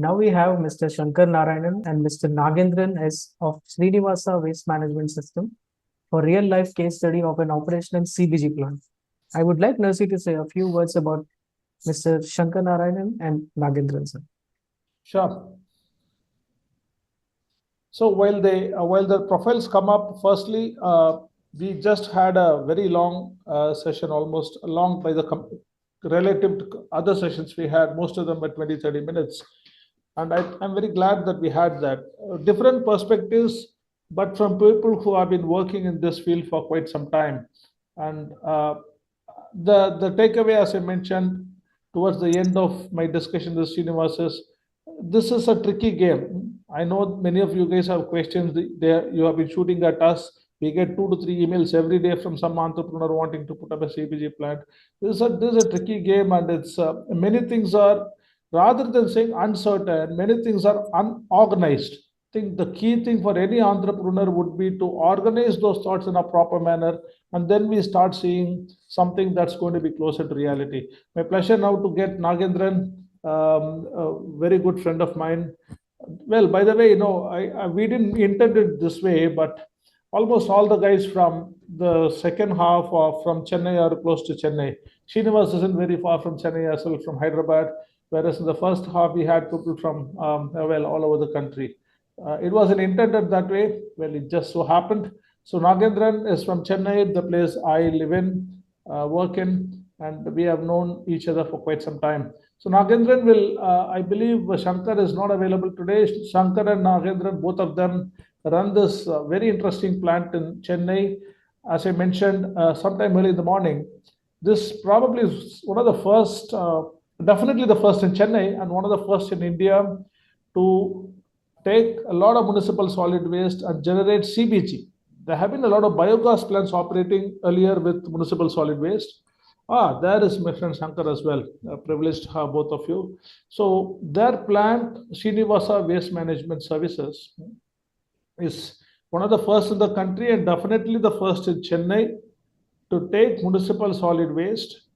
Now we have Mr. Shankar Narayanan and Mr. Nagendran as of Srinivasa Waste Management System for real-life case study of an operational CBG plant. I would like Narsi to say a few words about Mr. Shankar Narayanan and Nagendran, sir. Sure. So while the profiles come up, firstly, we just had a very long session, almost long by the relative to other sessions we had, most of them were 20-30 minutes. And I'm very glad that we had that. Different perspectives, but from people who have been working in this field for quite some time. And the takeaway, as I mentioned, towards the end of my discussion with Srinivas is, this is a tricky game. I know many of you guys have questions there. You have been shooting at us. We get 2 to 3 emails every day from some entrepreneur wanting to put up a CBG plant. This is a tricky game, and it's many things are, rather than saying uncertain, many things are unorganized. I think the key thing for any entrepreneur would be to organize those thoughts in a proper manner, and then we start seeing something that's going to be closer to reality. My pleasure now to get Nagendran, a very good friend of mine. Well, by the way, we didn't intend it this way, but almost all the guys from the second half are from Chennai or close to Chennai. Srinivas isn't very far from Chennai as well, from Hyderabad, whereas in the first half we had people from all over the country. It wasn't intended that way. Well, it just so happened. So Nagendran is from Chennai, the place I live in, work in, and we have known each other for quite some time. So Nagendran will, I believe Shankar is not available today. Shankar and Nagendran, both of them run this very interesting plant in Chennai. As I mentioned, sometime early in the morning. This probably is one of the first, definitely the first in Chennai, and one of the first in India to take a lot of municipal solid waste and generate CBG. There have been a lot of biogas plants operating earlier with municipal solid waste. There is my friend Shankar as well. Privileged to have both of you. So their plant, Srinivasa Waste Management Services, is one of the first in the country and definitely the first in Chennai to take municipal solid waste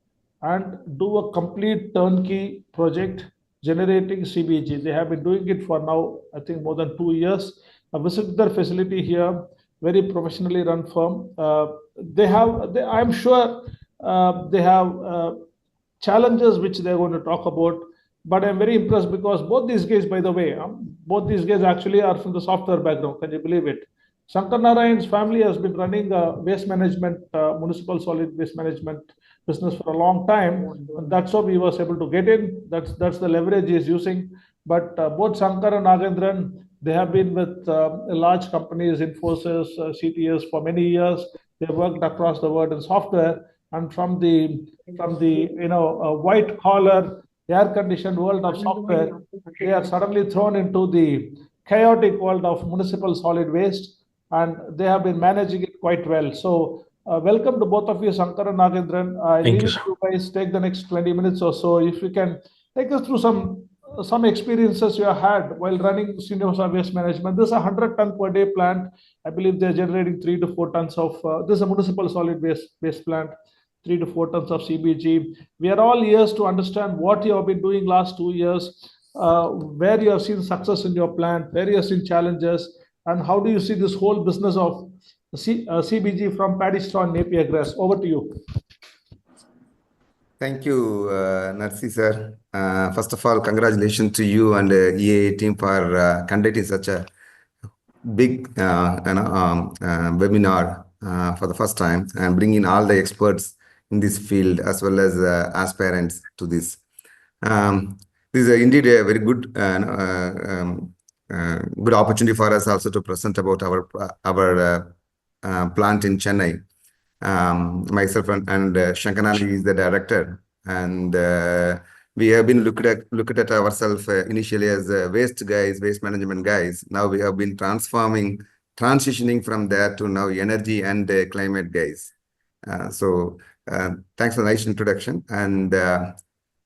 and do a complete turnkey project generating CBG. They have been doing it for now, I think, more than 2 years. I visited their facility here, very professionally run firm. I'm sure they have challenges which they're going to talk about, but I'm very impressed because both these guys, by the way, both these guys actually are from the software background. Can you believe it? Shankar Narayan's family has been running a waste management, municipal solid waste management business for a long time. And that's how he was able to get in. That's the leverage he is using. But both Shankar and Nagendran, they have been with large companies, Infosys, CTS for many years. They worked across the world in software. And from the white collar, air conditioned world of software, they are suddenly thrown into the chaotic world of municipal solid waste, and they have been managing it quite well. So welcome to both of you, Shankar and Nagendran. I leave it to you guys take the next 20 minutes or so. If you can take us through some experiences you have had while running Srinivasa Waste Management. This is a 100-ton per day plant. I believe they're generating 3 to 4 tons of, this is a municipal solid waste plant, 3 to 4 tons of CBG. We are all ears to understand what you have been doing last 2 years, where you have seen success in your plant, where you have seen challenges, and how do you see this whole business of CBG from paddy straw and napier grass. Over to you. Thank you, Narsi sir. First of all, congratulations to you and the EAA team for conducting such a big webinar for the first time and bringing all the experts in this field as well as aspirants to this. This is indeed a very good good opportunity for us also to present about our plant in Chennai. Myself and Shankanali is the director, and we have been looked at ourselves initially as waste guys, waste management guys. Now we have been transitioning from there to now energy and climate guys. So thanks for the nice introduction. And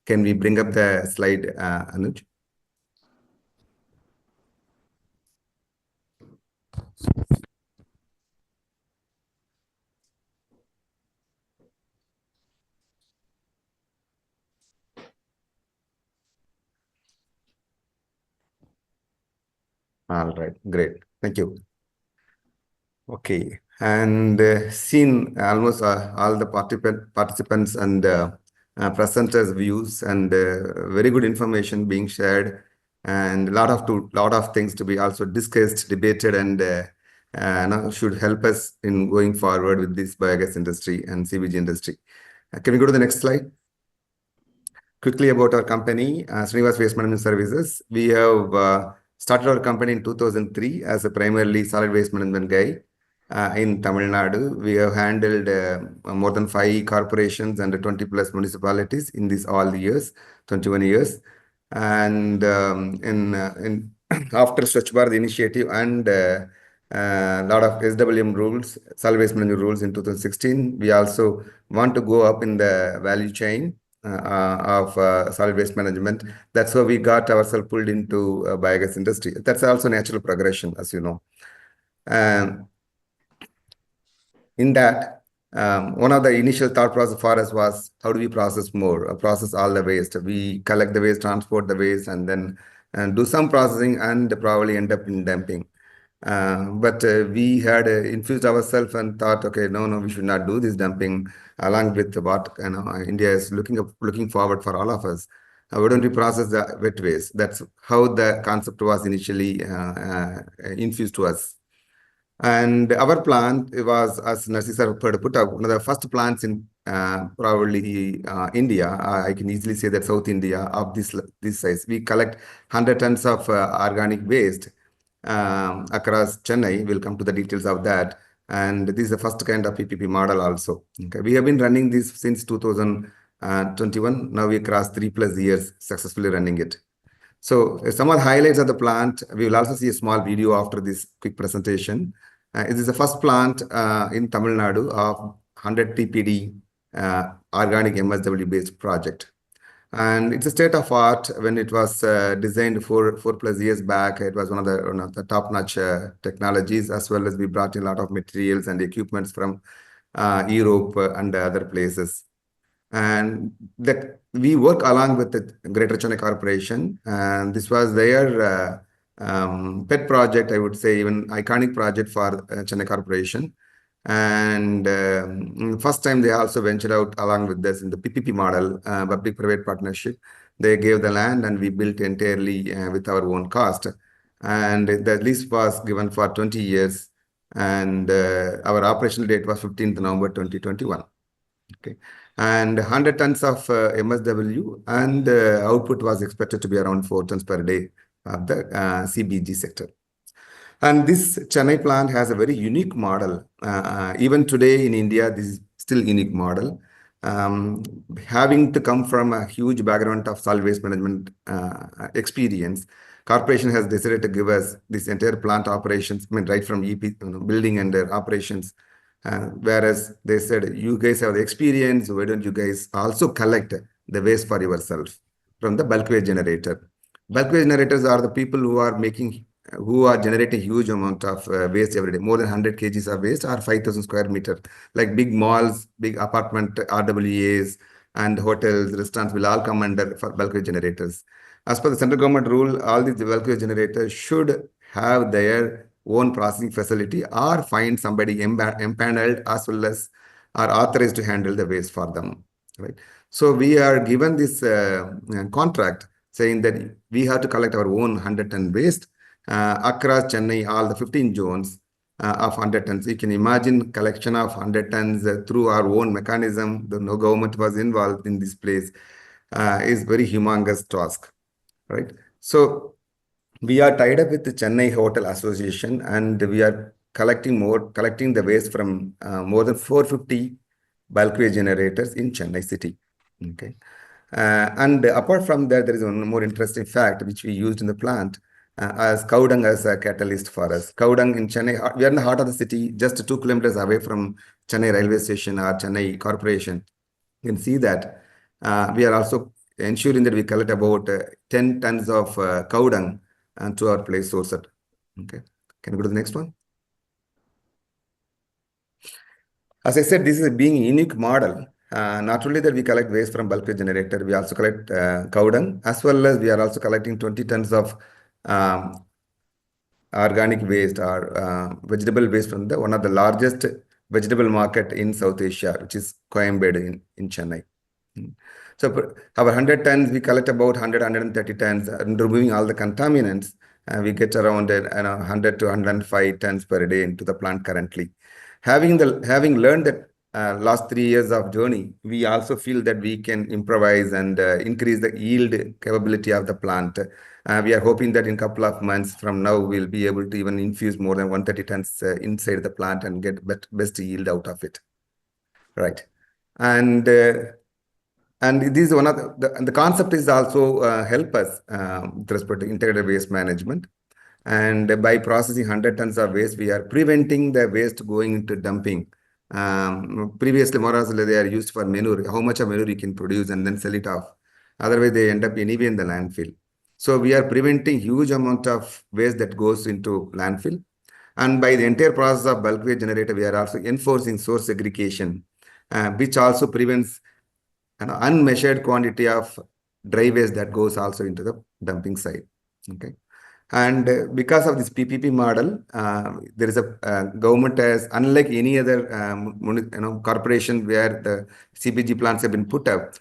can we bring up the slide, Anuj? All right, great. Thank you. Okay, and seen almost all the participants and presenters' views, and very good information being shared, and a lot of things to be also discussed, debated, and now should help us in going forward with this biogas industry and CBG industry. Can we go to the next slide? Quickly about our company, Srinivas Waste Management Services. We have started our company in 2003 as a primarily solid waste management guy in Tamil Nadu. We have handled more than 5 corporations and 20 plus municipalities in these all years, 21 years. And in after Swachh Bharat initiative and a lot of SWM rules, solid waste management rules in 2016, we also want to go up in the value chain of solid waste management. That's why we got ourselves pulled into biogas industry. That's also natural progression, as you know. In that, one of the initial thought process for us was, how do we process more, process all the waste? We collect the waste, transport the waste, and then do some processing and probably end up in dumping. But we had infused ourselves and thought, okay, no, we should not do this dumping, along with what India is looking forward for all of us. Why don't we process the wet waste? That's how the concept was initially infused to us. And our plant was, as Narsi sir put up, one of the first plants in probably India. I can easily say that South India of this size. We collect 100 tons of organic waste across Chennai. We'll come to the details of that. And this is the first kind of PPP model also. Okay. We have been running this since 2021. Now we crossed 3+ years successfully running it. So some of the highlights of the plant, we will also see a small video after this quick presentation. It is the first plant in Tamil Nadu of 100 TPD organic MSW-based project. And it's a state of art. When it was designed 4+ years back, it was one of the top-notch technologies, as well as we brought in a lot of materials and equipments from Europe and other places. And that we work along with the Greater Chennai Corporation, and this was their pet project, I would say, even iconic project for Chennai Corporation. And first time they also ventured out along with this in the PPP model, public-private partnership. They gave the land and we built entirely with our own cost. And the lease was given for 20 years. And our operational date was 15th November 2021. Okay. And 100 tons of MSW, and output was expected to be around 4 tons per day of the CBG sector. And this Chennai plant has a very unique model. Even today in India, this is still unique model. Having to come from a huge background of solid waste management experience, corporation has decided to give us this entire plant operations, right from EP, building and operations. Whereas they said, you guys have the experience, why don't you guys also collect the waste for yourself from the bulk waste generator? Bulk waste generators are the people who are generating huge amount of waste every day, more than 100 kgs of waste or 5,000 square meters. Like big malls, big apartment RWAs, and hotels, restaurants will all come under for bulk waste generators. As per the central government rule, all these bulk waste generators should have their own processing facility or find somebody empaneled as well as are authorized to handle the waste for them. Right. So we are given this contract saying that we have to collect our own 100-ton waste across Chennai, all the 15 zones of 100 tons. You can imagine collection of 100 tons through our own mechanism. No government was involved in this place is very humongous task. right? So we are tied up with the Chennai Hotel Association, and we are collecting the waste from more than 450 bulk waste generators in Chennai city. Okay. And apart from that, there is one more interesting fact which we used in the plant as cow dung as a catalyst for us. Cow dung in Chennai, we are in the heart of the city, just 2 kilometers away from Chennai railway station or Chennai corporation. You can see that we are also ensuring that we collect about 10 tons of cow dung to our place source. Okay, can you go to the next one? As I said, this is being a unique model. Not only that we collect waste from bulk waste generator, we also collect cow dung, as well as we are also collecting 20 tons of organic waste or vegetable waste from one of the largest vegetable market in South Asia, which is Coimbatore in Chennai. So our 100 tons, we collect about 130 tons, and removing all the contaminants, we get around 100 to 105 tons per day into the plant currently. Having learned that last 3 years of journey, we also feel that we can improvise and increase the yield capability of the plant. We are hoping that in a couple of months from now, we'll be able to even infuse more than 130 tons inside the plant and get best yield out of it. Right. And this is one of the concept is also help us with respect to integrated waste management. And by processing 100 tons of waste, we are preventing the waste going into dumping. Previously, more or less, they are used for manure, how much of manure you can produce and then sell it off. Otherwise, they end up anyway in the landfill. So we are preventing huge amount of waste that goes into landfill. And by the entire process of bulk waste generator, we are also enforcing source segregation, which also prevents an unmeasured quantity of dry waste that goes also into the dumping site. Okay. And because of this PPP model, there is a government has, unlike any other corporation where the CBG plants have been put up,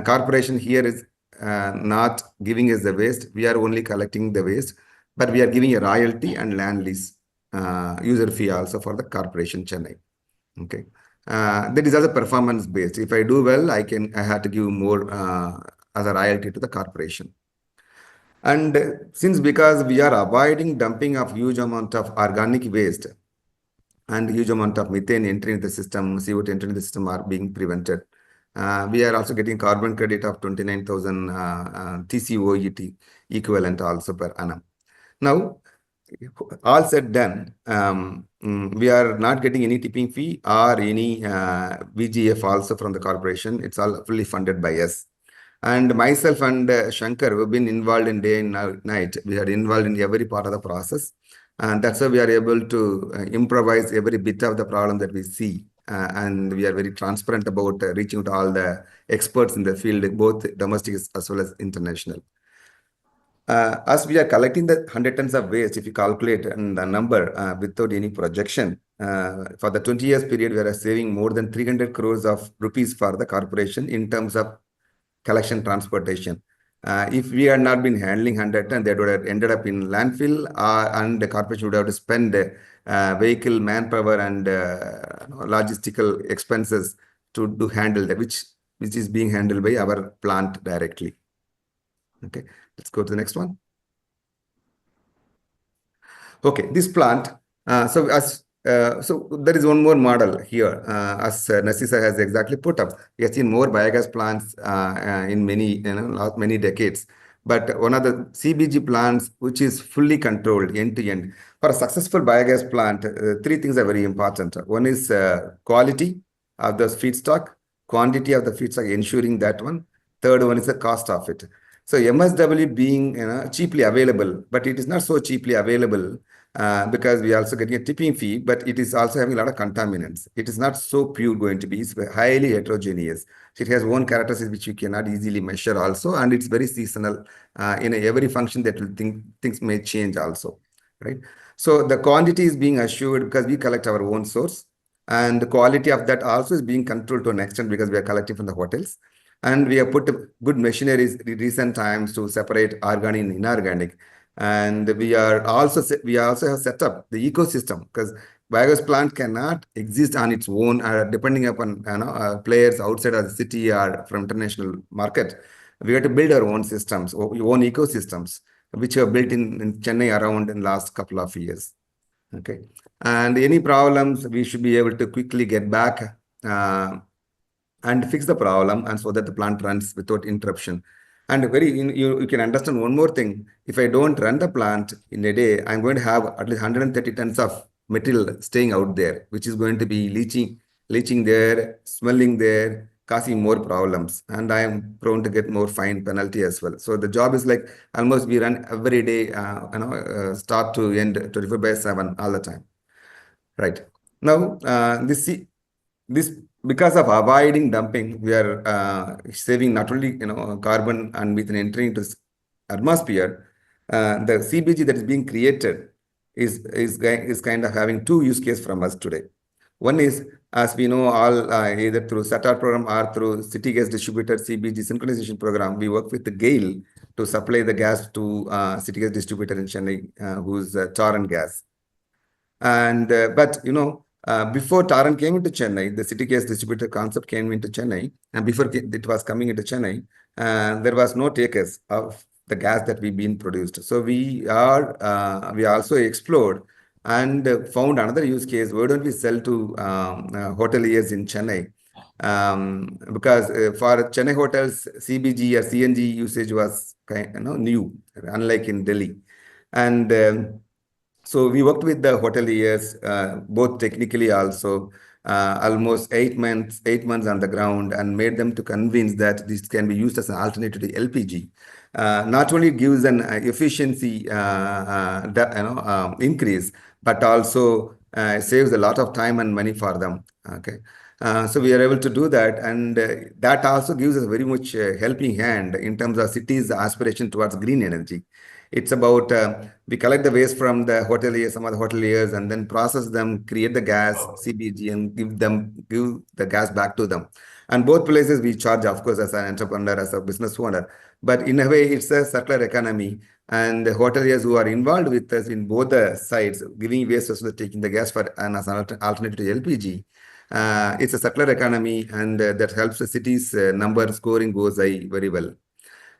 corporation here is not giving us the waste. We are only collecting the waste, but we are giving a royalty and land lease user fee also for the corporation Chennai. Okay. That is also performance based. If I do well, I have to give more as a royalty to the corporation. And because we are avoiding dumping of huge amount of organic waste and huge amount of methane entering the system, CO2 entering the system are being prevented. We are also getting carbon credit of 29,000 TCOET equivalent also per annum. Now, all said done, we are not getting any tipping fee or any VGF also from the corporation. It's all fully funded by us. And myself and Shankar, we've been involved in day and night. We are involved in every part of the process. And that's why we are able to improvise every bit of the problem that we see. And we are very transparent about reaching to all the experts in the field, both domestic as well as international. As we are collecting the 100 tons of waste, if you calculate the number without any projection, for the 20 years period, we are saving more than 300 crores of rupees for the corporation in terms of collection transportation. If we had not been handling 100 tons, that would have ended up in landfill, and the corporation would have to spend vehicle manpower and logistical expenses to handle that, which is being handled by our plant directly. Okay, let's go to the next one. Okay, this plant. So there is one more model here, as Nasisa has exactly put up. We have seen more biogas plants in many decades. But one of the CBG plants, which is fully controlled end to end. For a successful biogas plant, 3 things are very important. One is quality of the feedstock, quantity of the feedstock, ensuring that one. Third one is the cost of it. So MSW being cheaply available, but it is not so cheaply available because we are also getting a tipping fee, but it is also having a lot of contaminants. It is not so pure going to be. It's highly heterogeneous. So it has own characteristics which you cannot easily measure also, and it's very seasonal. In every function that will things may change also, right? So the quantity is being assured because we collect our own source, and the quality of that also is being controlled to an extent because we are collecting from the hotels. And we have put good machineries in recent times to separate organic and inorganic. And we also have set up the ecosystem because biogas plant cannot exist on its own, depending upon players outside of the city or from international market. we had to build our own systems, own ecosystems, which were built in Chennai around in last couple of years. Okay, and any problems, we should be able to quickly get back and fix the problem, and so that the plant runs without interruption. And you can understand one more thing. If I don't run the plant in a day, I'm going to have at least 130 tons of material staying out there, which is going to be leaching there, smelling there, causing more problems. And I am prone to get more fine penalty as well. So the job is like almost we run every day, start to end 24/7 all the time. Right. Now, this because of avoiding dumping, we are saving not only carbon and methane entering into atmosphere. The CBG that is being created is kind of having two use cases from us today. One is, as we know, all either through SATAR program or through city gas distributor CBG synchronization program, we work with the GAIL to supply the gas to city gas distributor in Chennai, who's Torrent Gas. And but before Torrent came into Chennai, the city gas distributor concept came into Chennai, and before it was coming into Chennai, there was no takers of the gas that we've been produced. So we also explored and found another use case. Why don't we sell to hoteliers in Chennai? Because for Chennai hotels, CBG or CNG usage was new, unlike in Delhi, and so we worked with the hoteliers, both technically also, almost 8 months on the ground, and made them to convince that this can be used as an alternative to LPG. Not only gives an efficiency increase, but also saves a lot of time and money for them. Okay. So we are able to do that, and that also gives us very much helping hand in terms of cities' aspiration towards green energy. It's about we collect the waste from the hoteliers, some of the hoteliers, and then process them, create the gas, CBG, and give the gas back to them. And both places we charge, of course, as an entrepreneur, as a business owner. But in a way, it's a circular economy. And the hoteliers who are involved with us in both the sides, giving waste as well as taking the gas for and as an alternative to LPG, it's a circular economy, and that helps the city's number scoring goes very well.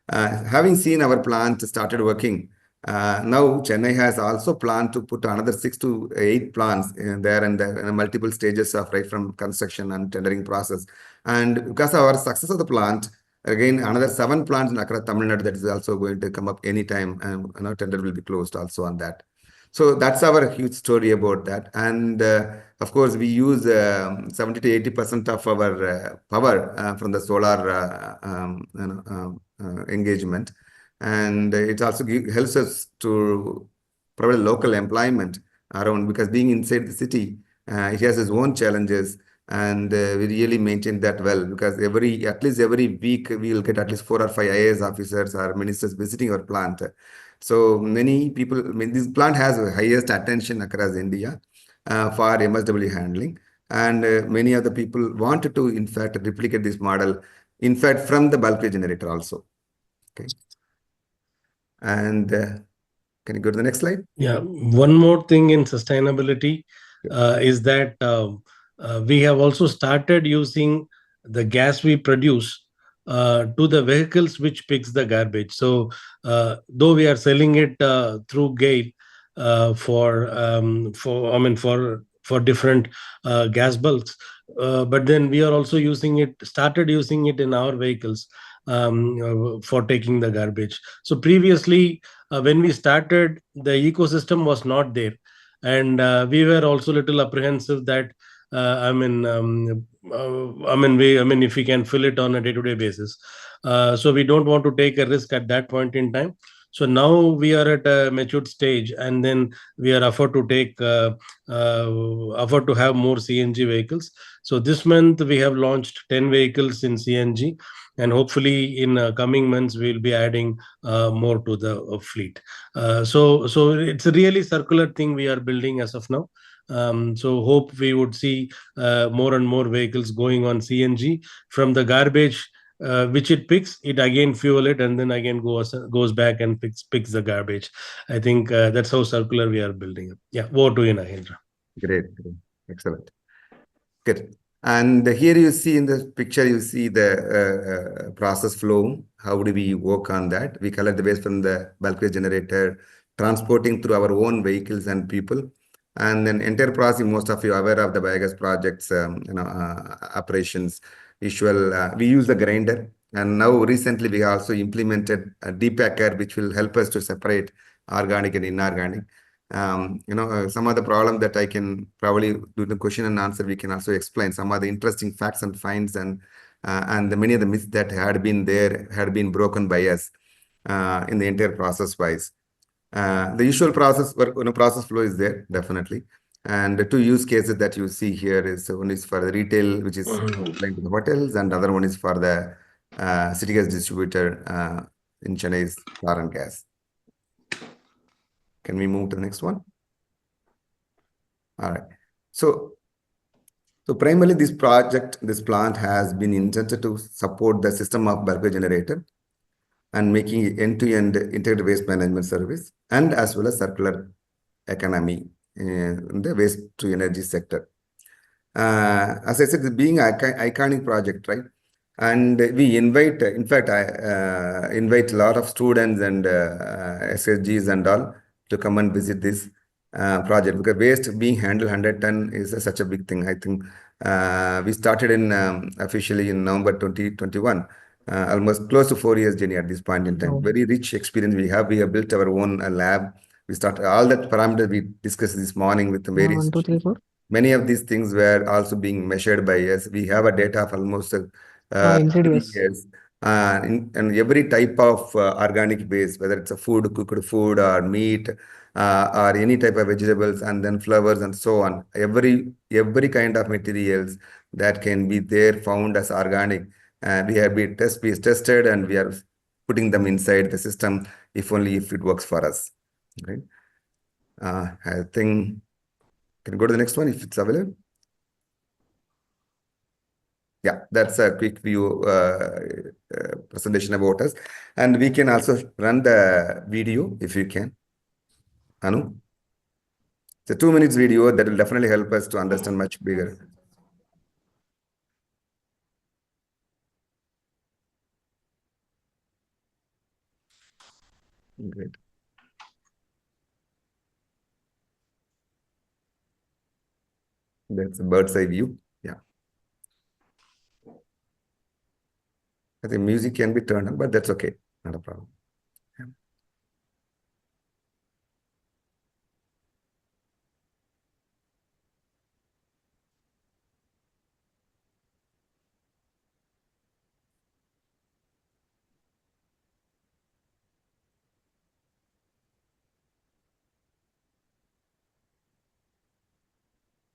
Having seen our plant started working, now Chennai has also planned to put another 6 to 8 plants there, and in multiple stages of right from construction and tendering process. And because of our success of the plant, again another 7 plants in Accra, Tamil Nadu, that is also going to come up anytime, and tender will be closed also on that. So that's our huge story about that. And of course, we use 70 to 80% of our power from the solar engagement. And it also helps us to provide local employment around, because being inside the city, it has its own challenges. And we really maintain that well, because at least every week we will get at least 4 or 5 IAS officers or ministers visiting our plant. So many people, this plant has the highest attention across India for MSW handling. And many other people wanted to, in fact, replicate this model, in fact, from the bulk generator also. Okay. And can you go to the next slide? Yeah, one more thing in sustainability is that we have also started using the gas we produce to the vehicles which picks the garbage. So though we are selling it through GAIL for different gas bulks, but then we are also started using it in our vehicles for taking the garbage. So previously, when we started, the ecosystem was not there, and we were also a little apprehensive that if we can fill it on a day-to-day basis. So we don't want to take a risk at that point in time. So now we are at a matured stage, and then we are offered to have more CNG vehicles. So this month we have launched 10 vehicles in CNG, and hopefully in coming months we'll be adding more to the fleet. So it's a really circular thing we are building as of now. So hope we would see more and more vehicles going on CNG. From the garbage which it picks, it again fuel it, and then again goes back and picks the garbage. I think that's how circular we are building it. Yeah, over to you, Mahindra. Great. Excellent. Good. And here you see in the picture, you see the process flow. How do we work on that? We collect the waste from the bulk waste generator, transporting through our own vehicles and people. And then entire process, most of you are aware of the biogas projects, operations. Usual, we use the grinder. And now recently we also implemented a depacker, which will help us to separate organic and inorganic. Some of the problem that I can probably do the question and answer, we can also explain some of the interesting facts and finds, and many of the myths that had been there had been broken by us in the entire process wise. The usual process process flow is there definitely, and the two use cases that you see here is one is for the retail, which is supplying to the hotels, and other one is for the city gas distributor in Chennai's power and gas. Can we move to the next one? All right. So primarily this plant has been intended to support the system of bulk generator and making end-to-end integrated waste management service, and as well as circular economy in the waste to energy sector. As I said, being an iconic project, right? And we invite, in fact, I invite a lot of students and SSGs and all to come and visit this project, because waste being handled 100 ton is such a big thing. I think we started in officially in November 2021, almost close to 4 years journey at this point in time. Oh. Very rich experience we have. We have built our own lab. We started all that parameters we discussed this morning with the various. 1, 2, 3, 4. Many of these things were also being measured by us. We have a data of almost 3 years. And every type of organic waste, whether it's a food, cooked food, or meat, or any type of vegetables, and then flowers and so on. Every kind of materials that can be there found as organic, we have been tested, and we are putting them inside the system if it works for us. Right? I think. Can you go to the next one if it's available? Yeah, that's a quick view presentation about us. And we can also run the video if you can. Anu? It's a 2 minutes video that will definitely help us to understand much bigger. Great. That's a bird's eye view. Yeah. I think music can be turned on, but that's okay. Not a problem. Yeah.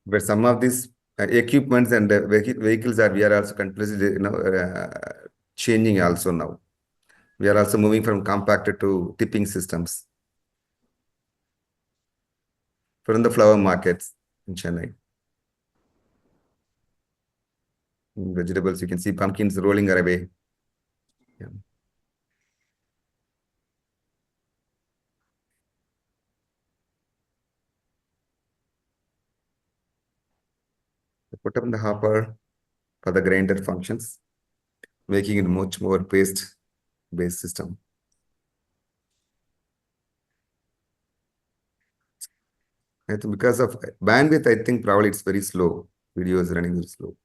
But some of these equipments and vehicles we are also continuously changing also now. We are also moving from compacted to tipping systems from the flower markets in Chennai. In vegetables, you can see pumpkins rolling away. Yeah. Put up in the hopper for the grinder functions, making it much more paste-based system. I think because of bandwidth, I think probably it's very slow. Video is running very slow.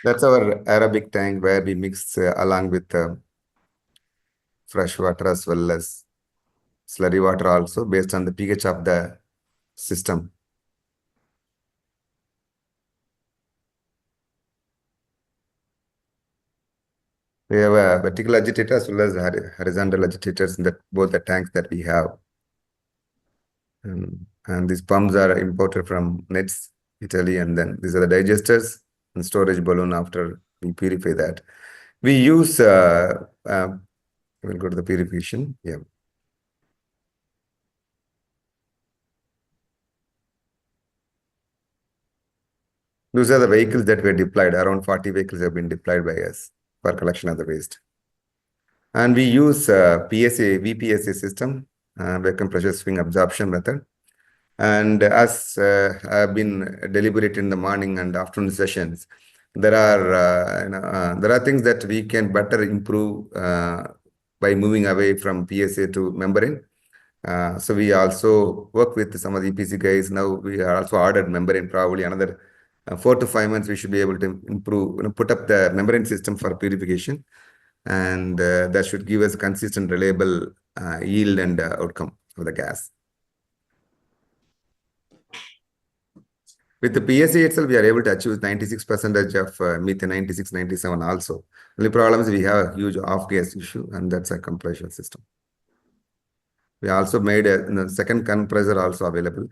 That's our Arabic tank where we mix along with fresh water as well as slurry water also based on the pH of the system. We have a vertical agitator as well as horizontal agitators in both the tanks that we have. And these pumps are imported from Nets, Italy, and then these are the digesters and storage balloon after we purify that. We use, we'll go to the purification, yeah. Those are the vehicles that were deployed. Around 40 vehicles have been deployed by us for collection of the waste. And we use PSA, VPSA system, vacuum pressure swing absorption method. And as I've been deliberated in the morning and afternoon sessions, there are things that we can better improve by moving away from PSA to membrane. So we also work with some of the EPC guys. Now we are also ordered membrane. Probably another 4 to 5 months we should be able to improve, put up the membrane system for purification, and that should give us consistent, reliable yield and outcome of the gas. With the PSA itself, we are able to achieve 96% of methane, 96, 97 also. The problem is we have a huge off-gas issue, and that's a compression system. We also made a second compressor also available.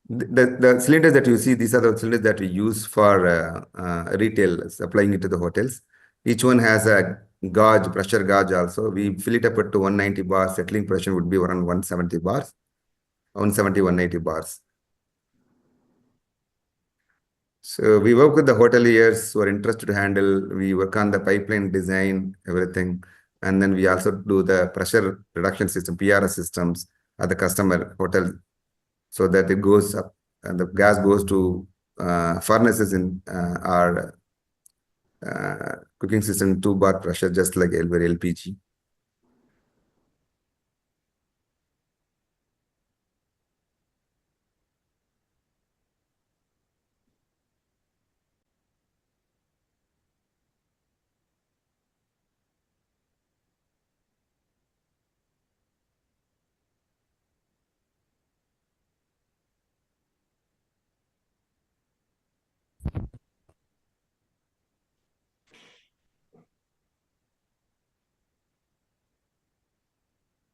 The cylinders that you see, these are the cylinders that we use for retail, supplying it to the hotels. Each one has a gauge, pressure gauge also. We fill it up to 190 bars. Settling pressure would be around 170 bars, 170, 180 bars. So we work with the hoteliers who are interested to handle. We work on the pipeline design, everything. And then we also do the pressure reduction system, PRS systems at the customer hotel, so that it goes up and the gas goes to furnaces in our cooking system, 2 bar pressure, just like LPG.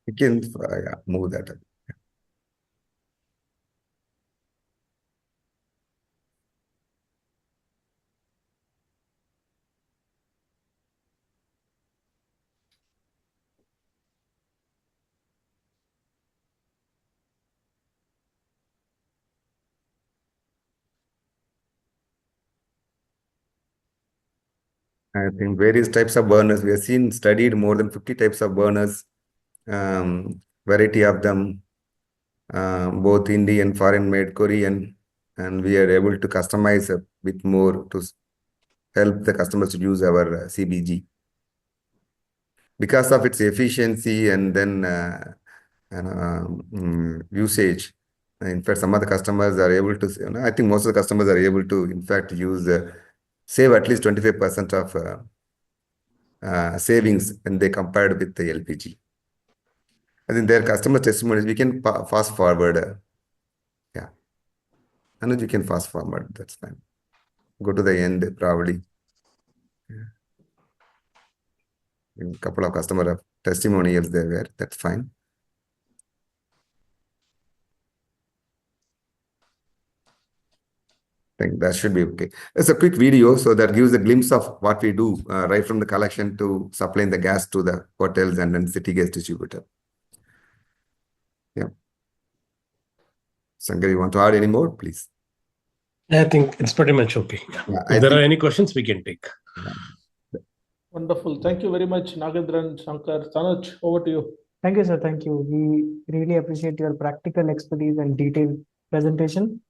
You can move that up. I think various types of burners. We have studied more than 50 types of burners, variety of them, both Indian, foreign made, Korean, and we are able to customize a bit more to help the customers to use our CBG. Because of its efficiency and then usage. In fact, some of the customers are able to, I think most of the customers are able to, in fact, save at least 25% of savings when they compared with the LPG. I think their customer testimonies, we can fast forward. Yeah. And you can fast forward, that's fine. Go to the end, probably. Yeah. A couple of customer testimonials there, that's fine. I think that should be okay. It's a quick video, so that gives a glimpse of what we do, right from the collection to supplying the gas to the hotels and then city gas distributor. Yeah. Sankar, you want to add any more, please? I think it's pretty much okay. Yeah, if there are any questions, we can take. Wonderful. Thank you very much, Nagendran, Shankar. Tanuj, over to you. Thank you, sir. Thank you. We really appreciate your practical expertise and detailed presentation.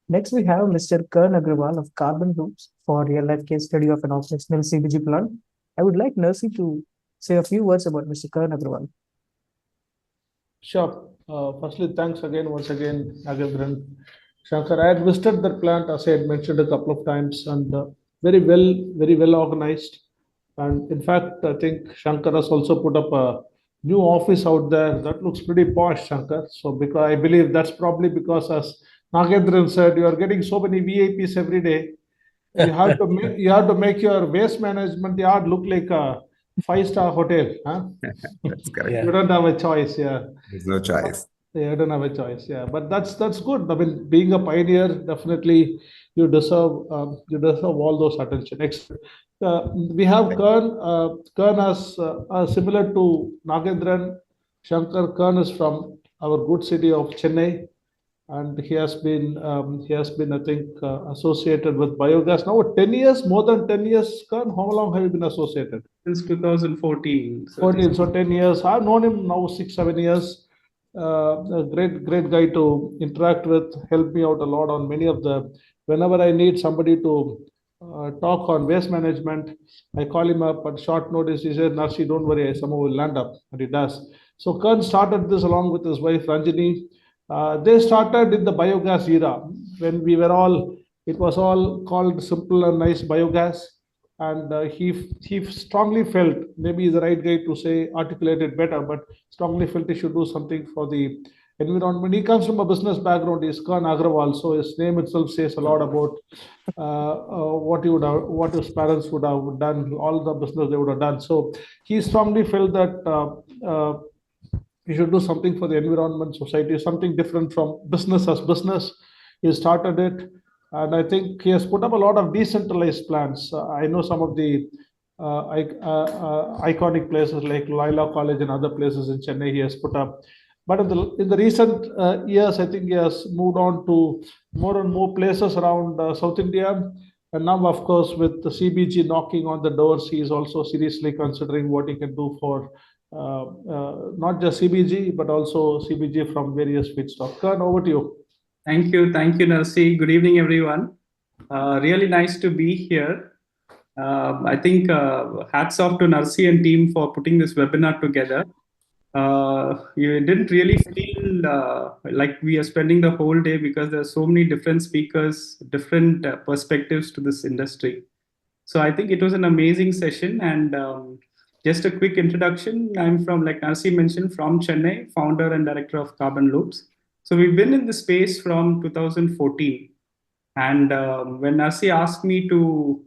Next, we have Mr. Karan Agrawal of Carbon Loops for real-life case study of an operational CBG plant. I would like Nersi to say a few words about Mr. Karan Agrawal. Sure. Firstly, thanks once again, Nagendran. Shankar, I had visited that plant, as I had mentioned a couple of times, and very well organized. And in fact, I think Shankar has also put up a new office out there that looks pretty posh, Shankar. So because I believe that's probably because, as Nagendran said, you are getting so many VIPs every day. You have to make your waste management yard look like a 5-star hotel. Huh? That's correct. You don't have a choice, yeah. There's no choice. Yeah, you don't have a choice, yeah. But that's good. I mean, being a pioneer, definitely you deserve all those attention. Next, we have Kern. Kern is similar to Nagendran. Shankar, Kern is from our good city of Chennai. and he has been I think associated with biogas now 10 years, more than 10 years. Karan, how long have you been associated? Since 2014. 14, so 10 years. I've known him now 6-7 years. A great guy to interact with, help me out a lot on many of the, whenever I need somebody to talk on waste management, I call him up at short notice. He said, Narsi, don't worry, I somehow will land up, and he does. So Karan started this along with his wife Ranjini. They started in the biogas era when we were all, it was all called simple and nice biogas. And he strongly felt, maybe he's the right guy to say, articulate it better, but strongly felt he should do something for the environment. He comes from a business background. He's Karan Agrawal, so his name itself says a lot about what his parents would have done, all the business they would have done. So he strongly felt that he should do something for the environment, society, something different from business as business. He started it, and I think he has put up a lot of decentralized plans. I know some of the iconic places like Loyola College and other places in Chennai he has put up. But in the recent years, I think he has moved on to more and more places around South India. And now, of course, with the CBG knocking on the doors, he is also seriously considering what he can do for not just CBG, but also CBG from various feedstock. Karan, over to you. Thank you, Narsi. Good evening, everyone. Really nice to be here. I think hats off to Narsi and team for putting this webinar together. You didn't really feel like we are spending the whole day because there are so many different speakers, different perspectives to this industry. So I think it was an amazing session. And just a quick introduction. I'm from, like Narsi mentioned, from Chennai, founder and director of Carbon Loops. So we've been in the space from 2014. And when Narsi asked me to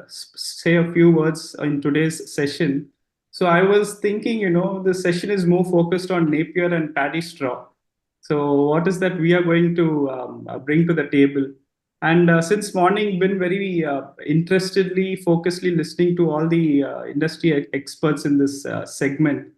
say a few words in today's session, so I was thinking, the session is more focused on Napier and paddy straw. So what is that we are going to bring to the table? And since morning, been very interestedly, focusedly listening to all the industry experts in this segment.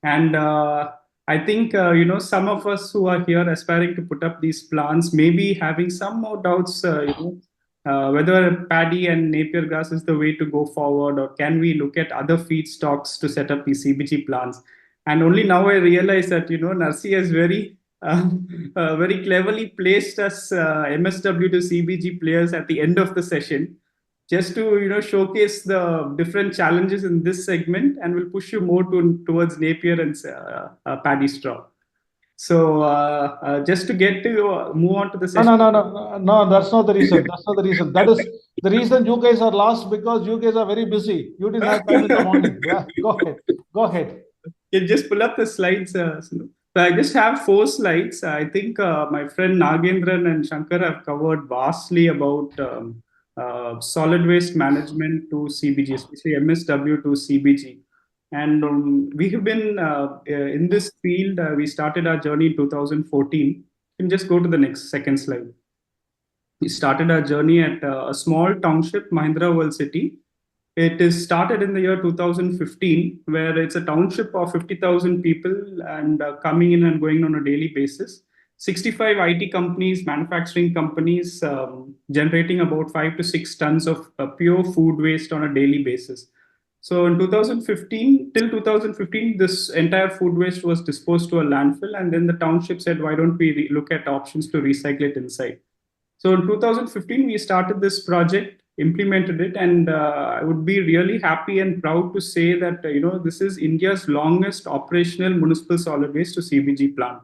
And I think, some of us who are here aspiring to put up these plants may be having some more doubts, whether paddy and Napier grass is the way to go forward, or can we look at other feedstocks to set up these CBG plants? And only now I realize that, Narsi has very cleverly placed us MSW to CBG players at the end of the session, just to showcase the different challenges in this segment, and will push you more towards Napier and paddy straw. So just to get to move on to the session. No, that's not the reason. That's not the reason. That is the reason you guys are last, because you guys are very busy. You didn't have time in the morning. Yeah, go ahead. You just pull up the slides. So I just have 4 slides. I think my friend Nagendran and Shankar have covered vastly about solid waste management to CBG, especially MSW to CBG. And we have been in this field. We started our journey in 2014. You can just go to the second slide. We started our journey at a small township, Mahindra World City. It is started in the year 2015, where it's a township of 50,000 people and coming in and going on a daily basis. 65 IT companies, manufacturing companies, generating about 5 to 6 tons of pure food waste on a daily basis. So in 2015, till 2015, this entire food waste was disposed to a landfill. And then the township said, why don't we look at options to recycle it inside? So in 2015, we started this project, implemented it, and I would be really happy and proud to say that this is India's longest operational municipal solid waste to CBG plant.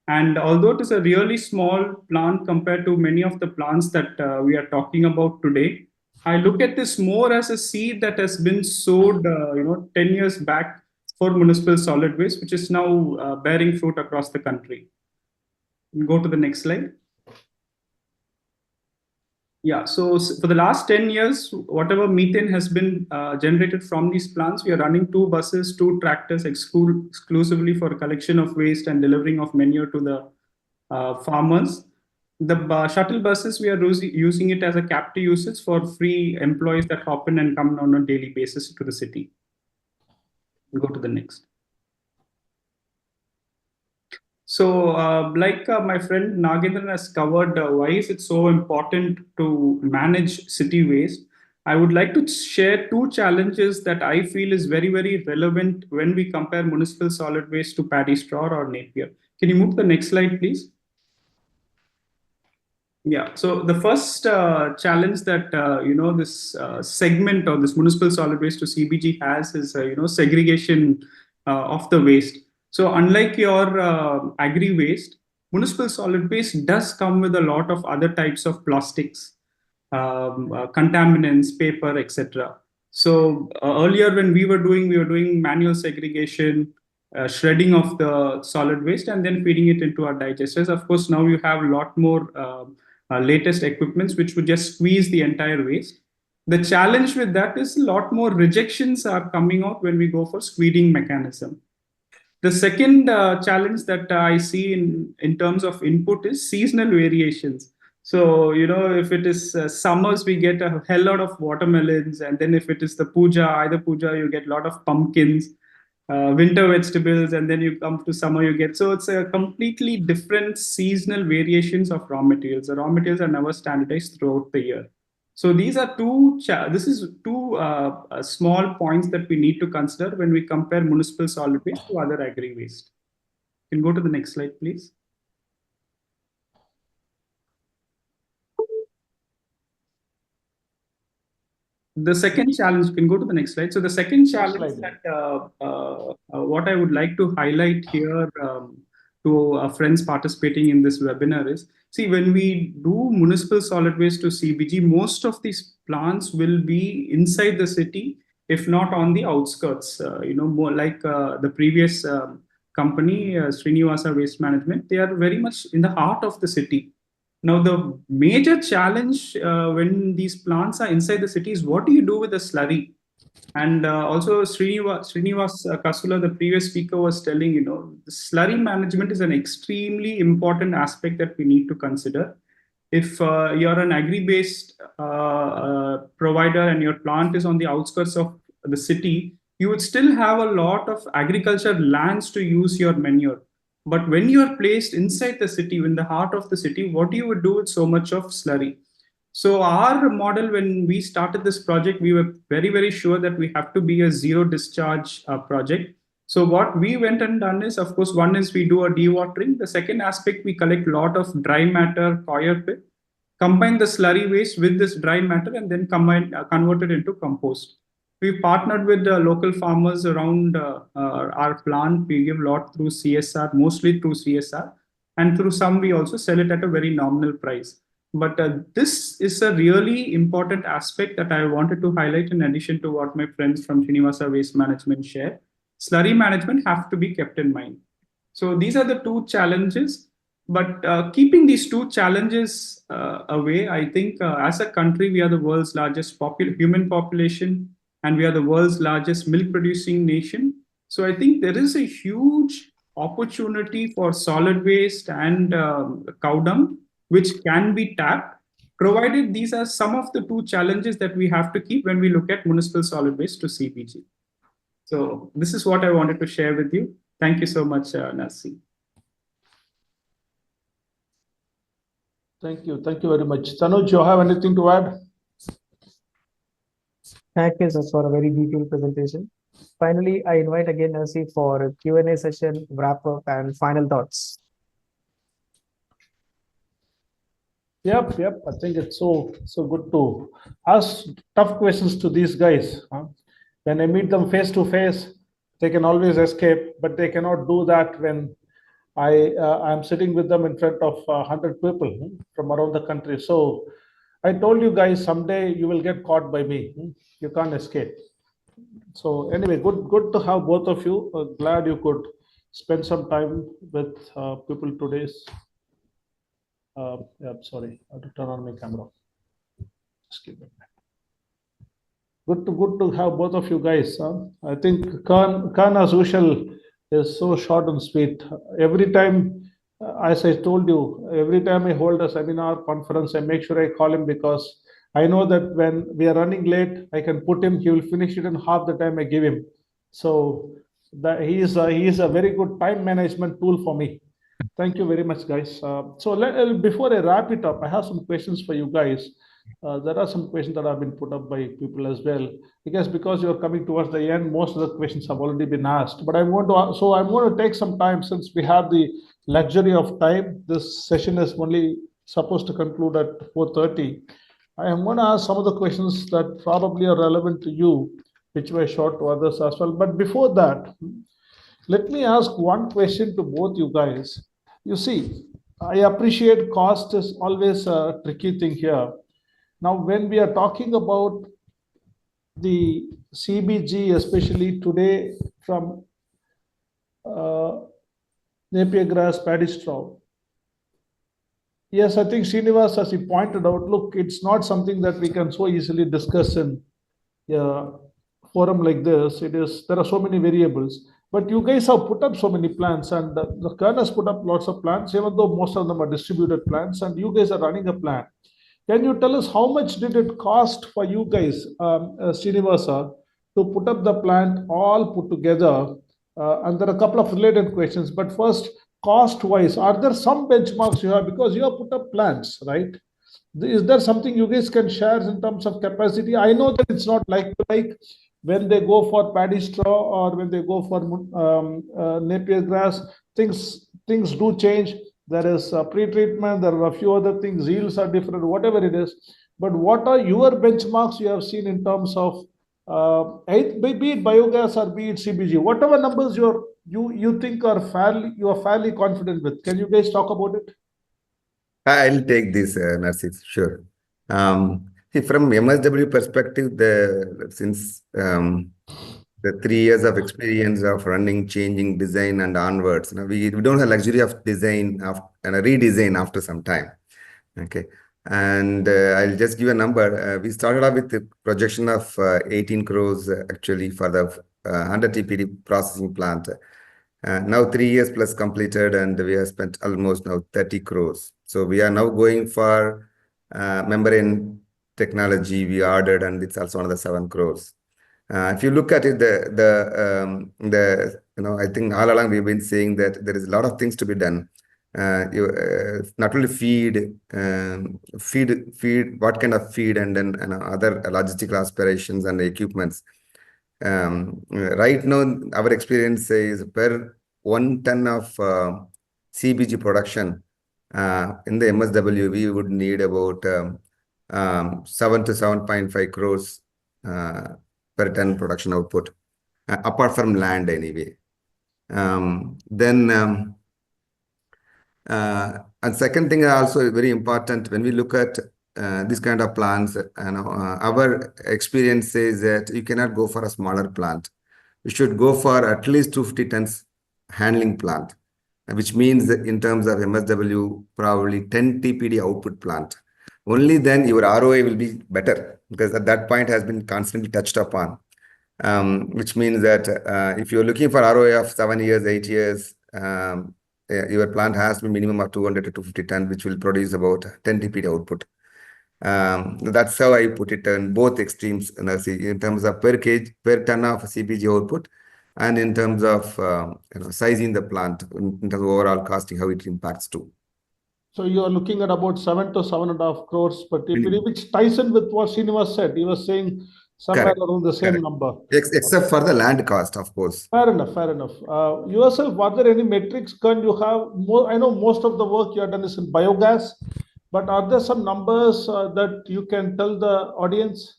And although it is a really small plant compared to many of the plants that we are talking about today, I look at this more as a seed that has been sowed 10 years back for municipal solid waste, which is now bearing fruit across the country. Go to the next slide. Yeah, so for the last 10 years, whatever methane has been generated from these plants, we are running 2 buses, 2 tractors exclusively for collection of waste and delivering of manure to the farmers. The shuttle buses, we are using it as a captive usage for free employees that hop in and come on a daily basis to the city. We'll go to the next. So, like my friend Nagendran has covered, why is it so important to manage city waste? I would like to share two challenges that I feel is very, very relevant when we compare municipal solid waste to paddy straw or Napier. Can you move to the next slide, please? Yeah. So the first challenge that this segment or this municipal solid waste to CBG has is segregation of the waste. So unlike your agri waste, municipal solid waste does come with a lot of other types of plastics, contaminants, paper, etc. So earlier when we were doing manual segregation, shredding of the solid waste, and then feeding it into our digesters. Of course, now you have a lot more latest equipments which would just squeeze the entire waste. The challenge with that is a lot more rejections are coming out when we go for squeezing mechanism. The second challenge that I see in terms of input is seasonal variations. So, if it is summers, we get a hell lot of watermelons. And then if it is the either puja, you get a lot of pumpkins, winter vegetables. And then you come to summer, you get. So it's a completely different seasonal variations of raw materials. The raw materials are never standardized throughout the year. So these are two small points that we need to consider when we compare municipal solid waste to other agri waste. You can go to the next slide, please. The second challenge, you can go to the next slide. So the second challenge that what I would like to highlight here to our friends participating in this webinar is, see, when we do municipal solid waste to CBG, most of these plants will be inside the city, if not on the outskirts. More like the previous company, Srinivasa Waste Management, they are very much in the heart of the city. Now, the major challenge when these plants are inside the city is what do you do with the slurry? And also Srinivas Kasula, the previous speaker, was telling, the slurry management is an extremely important aspect that we need to consider. If you're an agri-based provider and your plant is on the outskirts of the city, you would still have a lot of agriculture lands to use your manure. But when you are placed inside the city, in the heart of the city, what you would do with so much of slurry? So our model, when we started this project, we were very, very sure that we have to be a zero discharge project. So what we went and done is, of course, one is we do a dewatering. The second aspect, we collect a lot of dry matter, coir pit, combine the slurry waste with this dry matter, and then convert it into compost. We partnered with local farmers around our plant. We give a lot through CSR, mostly through CSR. And through some, we also sell it at a very nominal price. But this is a really important aspect that I wanted to highlight in addition to what my friends from Srinivasa Waste Management share. Slurry management have to be kept in mind. So these are the two challenges. But keeping these two challenges away, I think as a country, we are the world's largest human population, and we are the world's largest milk producing nation. So I think there is a huge opportunity for solid waste and cow dung, which can be tapped, provided these are some of the two challenges that we have to keep when we look at municipal solid waste to CBG. So this is what I wanted to share with you. Thank you so much, Narsi. Thank you. Thank you very much. Tanuj, you have anything to add? Thank you, sir, for a very detailed presentation. Finally, I invite again Narsi for a Q&A session, wrap up, and final thoughts. Yep. I think it's so good to ask tough questions to these guys. When I meet them face to face, they can always escape, but they cannot do that when I'm sitting with them in front of 100 people from around the country. So I told you guys, someday you will get caught by me. You can't escape. So anyway, good to have both of you. Glad you could spend some time with people today. Sorry, I have to turn on my camera. Just give me a minute. Good to have both of you guys. I think Khan as usual is so short and sweet. Every time, as I told you, every time I hold a seminar conference, I make sure I call him because I know that when we are running late, I can put him. He will finish it in half the time I give him. So he is a very good time management tool for me. Thank you very much, guys. Before I wrap it up, I have some questions for you guys. There are some questions that have been put up by people as well. I guess because you're coming towards the end, most of the questions have already been asked. But I'm going to take some time since we have the luxury of time. This session is only supposed to conclude at 4:30. I am going to ask some of the questions that probably are relevant to you, which were short to others as well. But before that, let me ask one question to both you guys. You see, I appreciate cost is always a tricky thing here. Now, when we are talking about the CBG, especially today from Napier grass, paddy straw. Yes, I think Srinivas, as he pointed out, look, it's not something that we can so easily discuss in a forum like this. There are so many variables. But you guys have put up so many plans, and the Kern has put up lots of plans, even though most of them are distributed plans, and you guys are running a plan. Can you tell us how much did it cost for you guys, Srinivasa, to put up the plant all put together? And there are a couple of related questions. But first, cost-wise, are there some benchmarks you have? Because you have put up plants, right? Is there something you guys can share in terms of capacity? I know that it's not like when they go for paddy straw or when they go for Napier grass, things do change. There is pre-treatment, there are a few other things, yields are different, whatever it is. But what are your benchmarks you have seen in terms of be it biogas or be it CBG, whatever numbers you think are fairly confident with? Can you guys talk about it? I'll take this, Narcis, sure. See, from MSW perspective, since the 3 years of experience of running, changing design and onwards, we don't have luxury of design and a redesign after some time. Okay. And I'll just give a number. We started off with the projection of 18 crores actually for the 100 TPD processing plant. Now 3 years plus completed, and we have spent almost now 30 crores. So we are now going for membrane technology we ordered, and it's also another 7 crores. If you look at it, I think all along we've been saying that there is a lot of things to be done. Not only feed, what kind of feed, and then other logistical aspirations and equipments. Right now, our experience says per 1 ton of CBG production in the MSW, we would need about 7 to 7.5 crores per ton production output, apart from land anyway. And second thing also very important when we look at this kind of plants, our experience says that you cannot go for a smaller plant. You should go for at least 250 tons handling plant, which means that in terms of MSW, probably 10 TPD output plant. Only then your ROI will be better, because at that point has been constantly touched upon, which means that if you're looking for ROI of 7 years, 8 years, your plant has to be minimum of 200 to 250 tons, which will produce about 10 TPD output. That's how I put it on both extremes, in terms of per ton of CBG output, and in terms of sizing the plant, in terms of overall costing, how it impacts too. So you are looking at about 7 to 7.5 crores per TPD, which ties in with what Srinivas said. He was saying somewhere around the same number. Except for the land cost, of course. Fair enough, fair enough. Yourself, are there any metrics, Kern, you have? I know most of the work you have done is in biogas, but are there some numbers that you can tell the audience?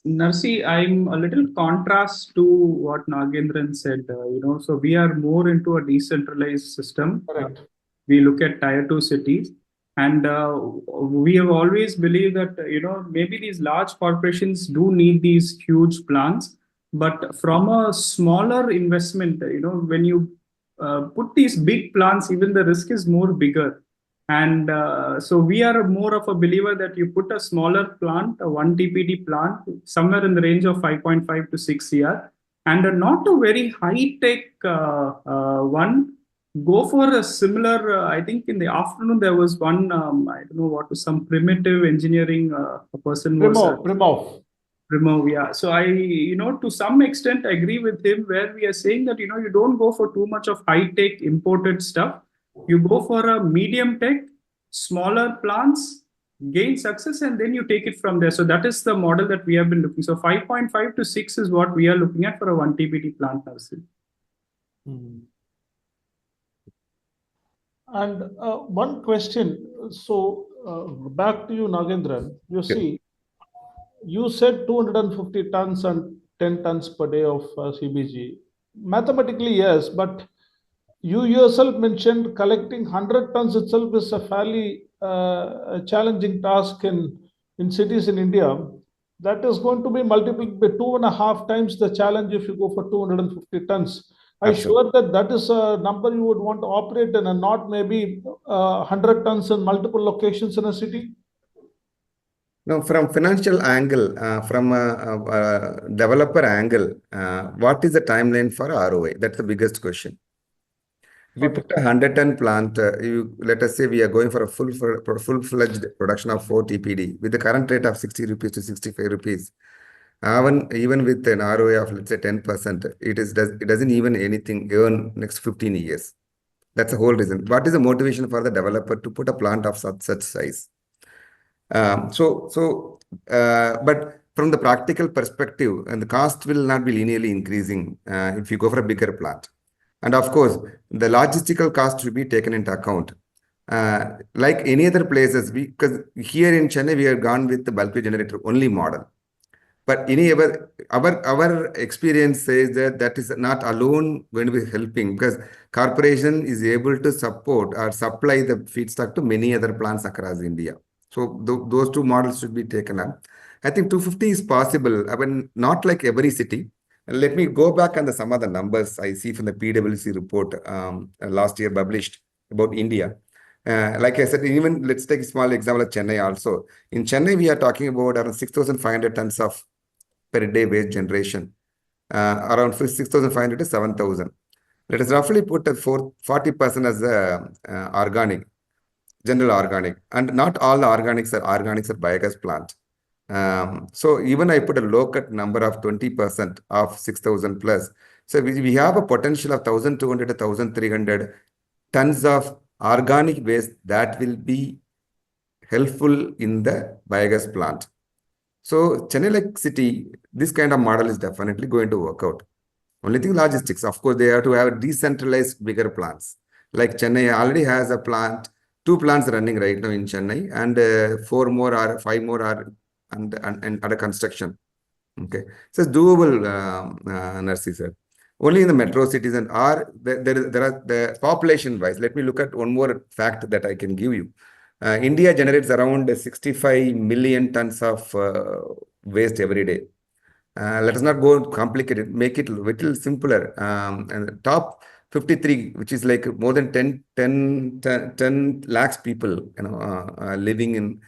Narsi, I'm a little contrast to what Nagendran said. So we are more into a decentralized system. Correct. We look at tier 2 cities, and we have always believed that maybe these large corporations do need these huge plants, but from a smaller investment, when you put these big plants, even the risk is more bigger. And so we are more of a believer that you put a smaller plant, a 1 TPD plant, somewhere in the range of 5.5 to 6 CR, and not a very high-tech one. Go for a similar, I think in the afternoon there was one, I don't know what was some primitive engineering, a person was. Primov. remove. Yeah. So I, to some extent agree with him where we are saying that, you don't go for too much of high-tech imported stuff. You go for a medium tech, smaller plants, gain success, and then you take it from there. So that is the model that we have been looking. So 5.5 to 6 is what we are looking at for a 1 TPD plant nursery. And one question. So back to you, Nagendran. You see, you said 250 tons and 10 tons per day of CBG. Mathematically, yes, but you yourself mentioned collecting 100 tons itself is a fairly challenging task in cities in India. That is going to be multiplied by 2.5 times the challenge if you go for 250 tons. I'm sure that is a number you would want to operate in and not maybe 100 tons in multiple locations in a city. Now, from financial angle, from a developer angle, what is the timeline for ROI? That's the biggest question. If we put a 100-ton plant, let us say we are going for a full-fledged production of 4 TPD with the current rate of 60 rupees to 65 rupees. Even with an ROI of, let's say, 10%, it doesn't even anything earn next 15 years. That's the whole reason. What is the motivation for the developer to put a plant of such size? But from the practical perspective, and the cost will not be linearly increasing if you go for a bigger plant. And of course, the logistical cost should be taken into account. Like any other places, because here in Chennai, we have gone with the bulk generator only model. But our experience says that is not alone going to be helping, because corporation is able to support or supply the feedstock to many other plants across India. So those two models should be taken up. I think 250 is possible. I mean, not like every city. Let me go back on some of the numbers I see from the PwC report last year published about India. Like I said, even let's take a small example of Chennai also. In Chennai, we are talking about around 6,500 tons of per day waste generation, around 6,500 to 7,000. Let us roughly put 40% as organic, general organic, and not all the organics are biogas plant. So even I put a low cut number of 20% of 6,000 plus. So we have a potential of 1,200 to 1,300 tons of organic waste that will be helpful in the biogas plant. So Chennai like city, this kind of model is definitely going to work out. Only thing, logistics. Of course, they have to have decentralized bigger plants. Like Chennai already has a plant, 2 plants running right now in Chennai, and 5 more are under construction. Okay, so it's doable, Narsi sir. Only in the metro cities and there are the population wise. Let me look at one more fact that I can give you. India generates around 65 million tons of waste every day. Let us not go complicated, make it a little simpler. And the top 53, which is like more than 10 lakhs people, living in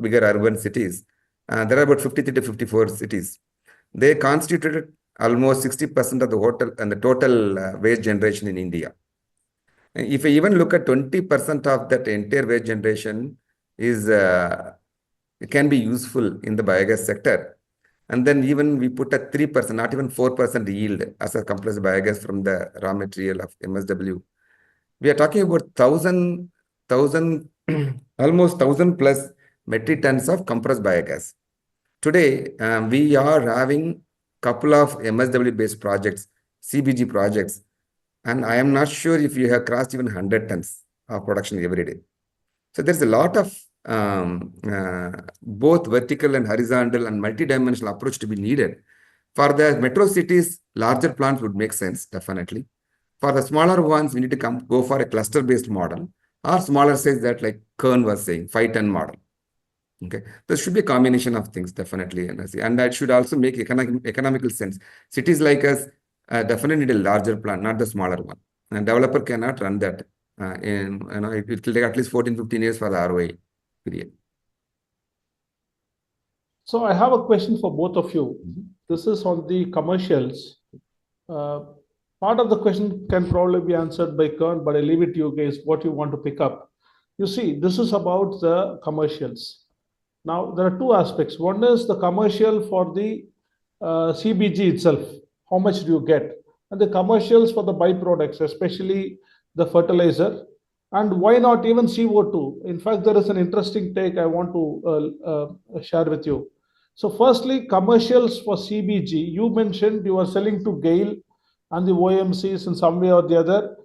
bigger urban cities. There are about 53 to 54 cities. They constituted almost 60% of the total waste generation in India. If you even look at 20% of that entire waste generation it can be useful in the biogas sector. And then even we put a 3%, not even 4% yield as a compressed biogas from the raw material of MSW. We are talking about 1,000, almost 1,000 plus metric tons of compressed biogas. Today, we are having couple of MSW-based projects, CBG projects, and I am not sure if you have crossed even 100 tons of production every day. So there's a lot of both vertical and horizontal and multi-dimensional approach to be needed. For the metro cities, larger plants would make sense, definitely. For the smaller ones, we need to go for a cluster-based model or smaller size that like Kern was saying, 5-ton model. Okay, there should be a combination of things, definitely, and that should also make economical sense. Cities like us definitely need a larger plant, not the smaller one. And developer cannot run that. It will take at least 14-15 years for the ROI period. So I have a question for both of you. This is on the commercials. Part of the question can probably be answered by Kern, but I leave it to you guys what you want to pick up. You see, this is about the commercials. Now, there are two aspects. One is the commercial for the CBG itself. How much do you get? And the commercials for the byproducts, especially the fertilizer. And why not even CO2? In fact, there is an interesting take I want to share with you. So, firstly, commercials for CBG. You mentioned you are selling to GAIL and the OMCs in some way or the other,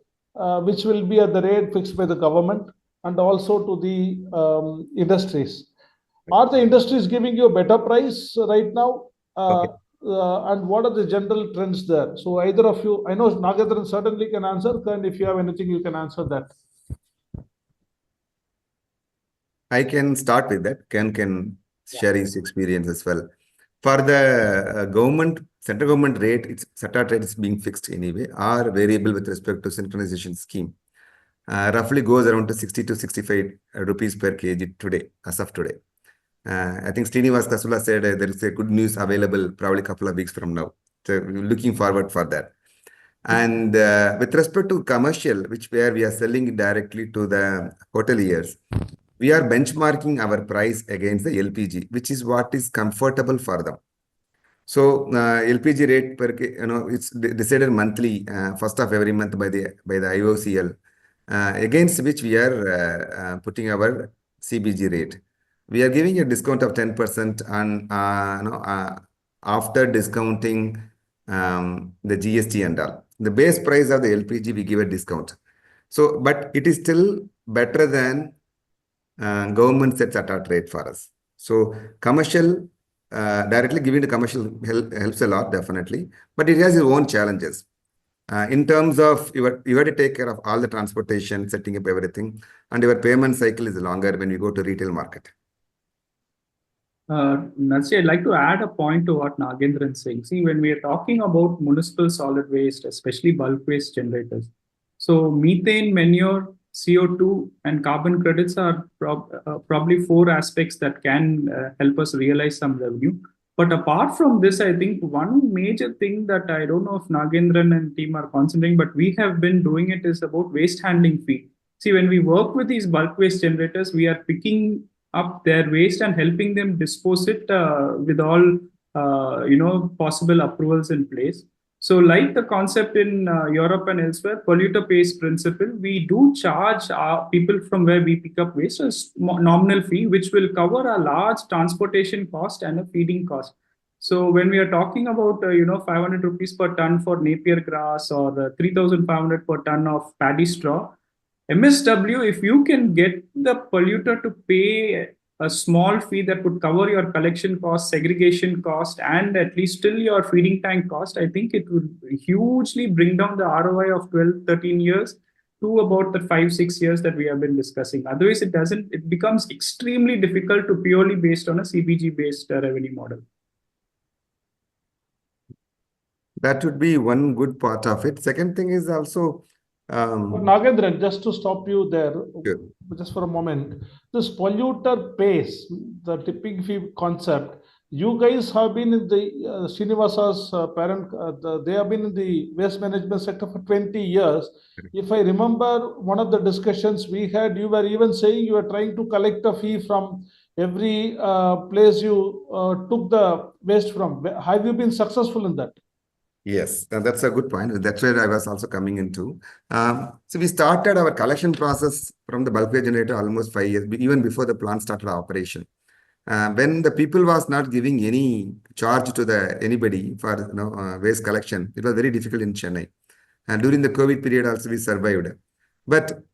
which will be at the rate fixed by the government and also to the industries. Are the industries giving you a better price right now? Okay. And what are the general trends there? So either of you, I know Nagendran certainly can answer, and if you have anything, you can answer that. I can start with that. Ken can share his experience as well. For the central government rate, its SATAT rate is being fixed anyway, or variable with respect to synchronization scheme. Roughly goes around to 60 to 65 rupees per kg today, as of today. I think Srinivas Kasula said there is a good news available probably a couple of weeks from now. So we're looking forward for that. And with respect to commercial, where we are selling directly to the hoteliers, we are benchmarking our price against the LPG, which is what is comfortable for them. So LPG rate it's decided monthly, first of every month by the IOCL, against which we are putting our CBG rate. We are giving a discount of 10% on after discounting the GST and all. The base price of the LPG we give a discount. So, but it is still better than government sets SATAT rate for us. So commercial, directly giving to commercial helps a lot, definitely, but it has its own challenges. In terms of you have to take care of all the transportation, setting up everything, and your payment cycle is longer when you go to retail market. Nancy, I'd like to add a point to what Nagendran is saying. See, when we are talking about municipal solid waste, especially bulk waste generators, so methane, manure, CO2, and carbon credits are probably four aspects that can help us realize some revenue. But apart from this, I think one major thing that I don't know if Nagendran and team are considering, but we have been doing it, is about waste handling fee. See, when we work with these bulk waste generators, we are picking up their waste and helping them dispose it with all possible approvals in place. So like the concept in Europe and elsewhere, polluter pays principle, we do charge our people from where we pick up waste a nominal fee, which will cover a large transportation cost and a feeding cost. So when we are talking about 500 rupees per ton for Napier grass, or 3,500 per ton of paddy straw, MSW, if you can get the polluter to pay a small fee that would cover your collection cost, segregation cost, and at least still your feeding tank cost, I think it would hugely bring down the ROI of 12, 13 years to about the 5-6 years that we have been discussing. Otherwise, it becomes extremely difficult to purely based on a CBG based revenue model. That would be one good part of it. Second thing is also Nagendran, just to stop you there, sure. Just for a moment, this polluter pays, the tipping fee concept, you guys have been in the Srinivasa's parent, they have been in the waste management sector for 20 years. If I remember one of the discussions we had, you were even saying you were trying to collect a fee from every place you took the waste from. Have you been successful in that? Yes, that's a good point. That's where I was also coming into. So we started our collection process from the bulk waste generator almost 5 years, even before the plant started operation. When the people was not giving any charge to anybody for waste collection, it was very difficult in Chennai. And during the COVID period also we survived. But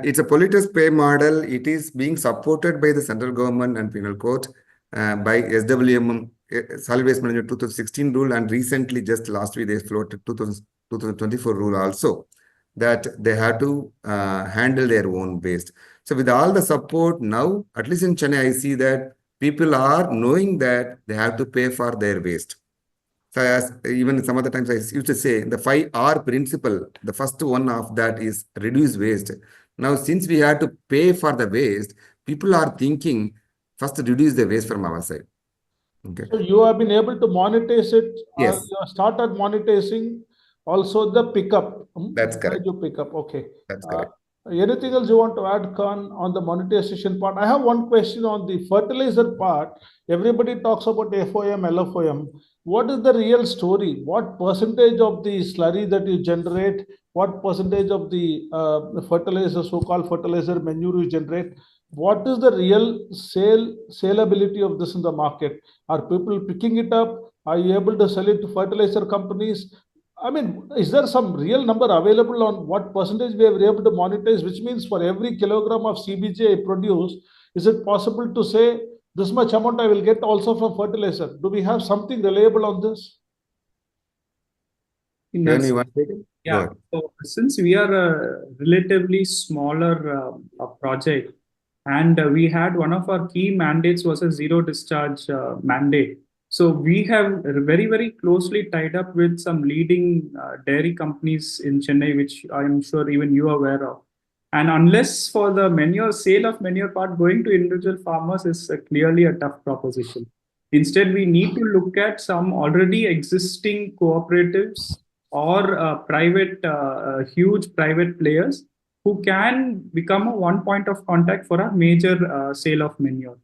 it's a polluter's pay model. It is being supported by the central government and penal court, by SWM, Solid Waste Management 2016 rule, and recently just last week they floated 2024 rule also, that they have to handle their own waste. So with all the support now, at least in Chennai, I see that people are knowing that they have to pay for their waste. So even some other times I used to say the 5R principle, the first one of that is reduce waste. Now, since we have to pay for the waste, people are thinking first to reduce the waste from our side. Okay. So you have been able to monetize it. Yes. You have started monetizing also the pickup. That's correct. You pick up. Okay. That's correct. Anything else you want to add, Khan, on the monetization part? I have one question on the fertilizer part. Everybody talks about FOM, LFOM. What is the real story? What percentage of the slurry that you generate? What percentage of the fertilizer, so-called fertilizer manure you generate? What is the real saleability of this in the market? Are people picking it up? Are you able to sell it to fertilizer companies? I mean, is there some real number available on what percentage we are able to monetize? Which means for every kilogram of CBG I produce, is it possible to say this much amount I will get also from fertilizer? Do we have something reliable on this? When you want to take it? Go Yeah, ahead. so since we are a relatively smaller project, and we had one of our key mandates was a zero discharge mandate. So we have very, very closely tied up with some leading dairy companies in Chennai, which I'm sure even you are aware of. And unless for the manure, sale of manure part going to individual farmers is clearly a tough proposition. Instead, we need to look at some already existing cooperatives or huge private players who can become a one point of contact for a major sale of manure.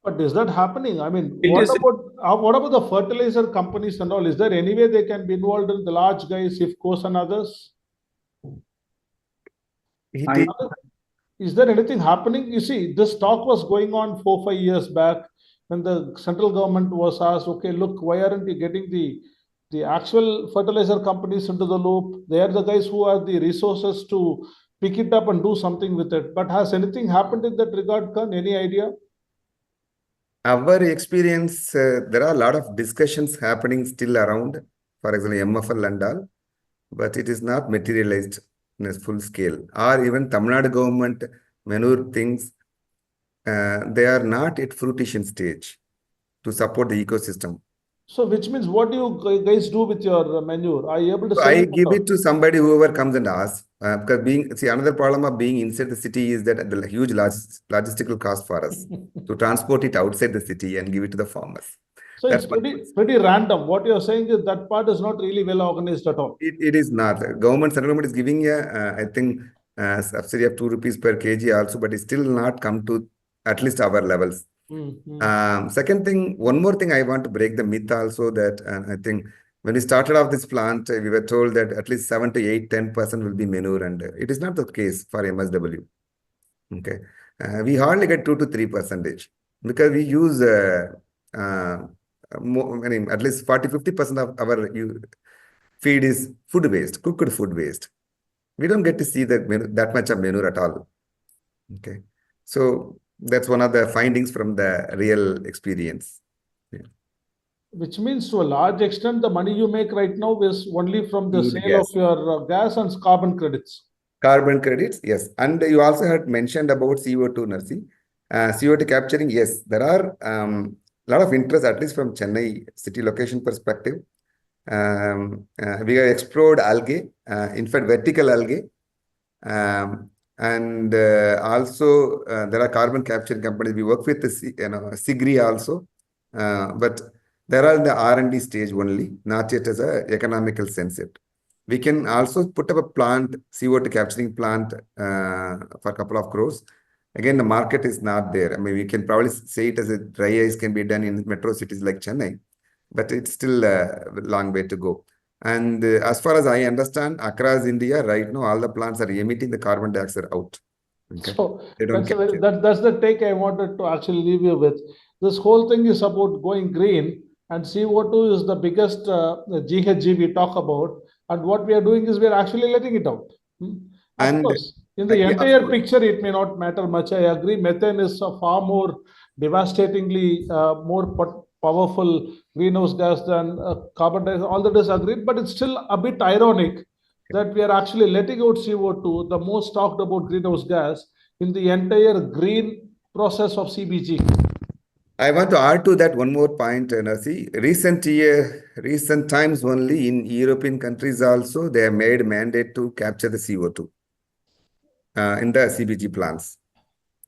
But is that happening? I mean, It what is- about the fertilizer companies and all? Is there any way they can be involved in the large guys, IFCOs and others? It Is there anything happening? You see, this talk was going on 4-5 years back when the central government was asked, okay, look, why aren't you getting the actual fertilizer companies into the loop? They are the guys who have the resources to pick it up and do something with it. But has anything happened in that regard, Khan? Any idea? Our experience, there are a lot of discussions happening still around, for example, MFL and all, but it is not materialized in a full scale. Or even Tamil Nadu government manure things, they are not at fruition stage to support the ecosystem. So, which means what do you guys do with your manure? Are you able to So sell I it? give it to somebody, whoever comes and asks, because another problem of being inside the city is that the huge logistical cost for us to transport it outside the city and give it to the farmers. So That's it's pretty random. What you're saying is that part is not really well organized at all. It is not. Central government is giving I think, subsidy of 2 rupees per kg also, but it's still not come to at least our levels. Second thing, one more thing I want to break the myth also that I think when we started off this plant, we were told that at least 7 to 8, 10% will be manure, and it is not the case for MSW. Okay, we hardly get 2 to 3% because we use more, at least 40-50% of our feed is food waste, cooked food waste. We don't get to see that much of manure at all. Okay, so that's one of the findings from the real experience. Which means to a large extent, the money you make right now is only from the sale of your gas and carbon credits. Carbon credits, yes. And you also had mentioned about CO2, Narsi. CO2 capturing, yes. There are a lot of interest, at least from Chennai city location perspective. We have explored algae, in fact, vertical algae. And also, there are carbon capturing companies. We work with the SIGRI also. But there are in the R&D stage only, not yet as an economical sense. We can also put up a plant, CO2 capturing plant for a couple of crores. Again, the market is not there. I mean, we can probably say it as a dry ice can be done in metro cities like Chennai, but it's still a long way to go. And as far as I understand, across India, right now, all the plants are emitting the carbon dioxide out. Okay? So that's the take I wanted to actually leave you with. This whole thing is about going green, and CO2 is the biggest GHG we talk about. And what we are doing is we are actually letting it out. Of course, in the entire picture, it may not matter much. I agree. Methane is a far more devastatingly more powerful greenhouse gas than carbon dioxide. All that is agreed, but it's still a bit ironic that we are actually letting out CO2, the most talked about greenhouse gas, in the entire green process of CBG. I want to add to that one more point, Nasi. Recent times only in European countries also, they have made mandate to capture the CO2 in the CBG plants.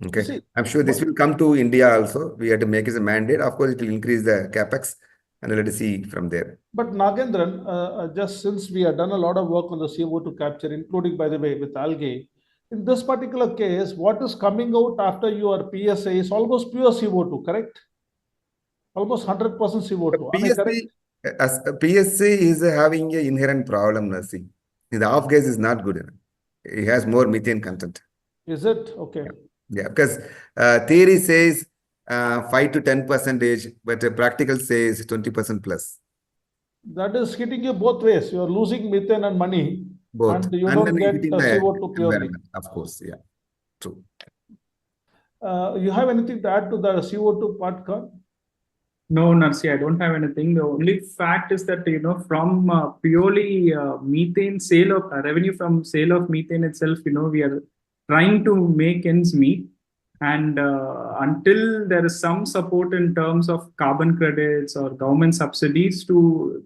Okay, see, I'm sure this will come to India also. We have to make it a mandate. Of course, it will increase the capex, and let us see from there. But Nagendran, just since we have done a lot of work on the CO2 capture, including, by the way, with algae, in this particular case, what is coming out after your PSA is almost pure CO2, correct? Almost 100% CO2. Am I correct? PSC is having an inherent problem, Nasi. The off gas is not good enough. It has more methane content. Is it? Okay. Yeah, because theory says 5 to 10%, but practical says 20% plus. That is hitting you both ways. You are losing methane and money, Both. and you And don't then get hitting the the CO2 purely. environment, of course. Yeah, true. You have anything to add to the CO2 part, Khan? No, Narsi, I don't have anything. The only fact is that, from purely methane sale of revenue from sale of methane itself, we are trying to make ends meet. And until there is some support in terms of carbon credits or government subsidies to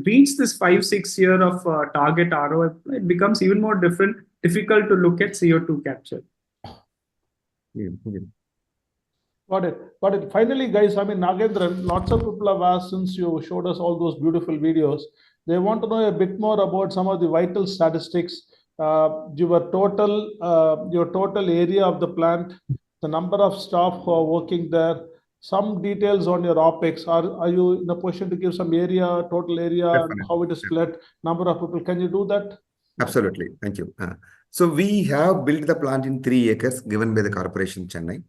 reach this 5-6 year of target ROI, it becomes even more difficult to look at CO2 capture. Yeah. Got it. Got it. Finally, guys, I mean, Nagendran, lots of people have asked since you showed us all those beautiful videos. They want to know a bit more about some of the vital statistics. Your total area of the plant, the number of staff who are working there, some details on your OPEX. Are you in a position to give some area, total area, and how it is split, number of people? Can you do that? Absolutely. Thank you. So we have built the plant in 3 acres given by the corporation Chennai.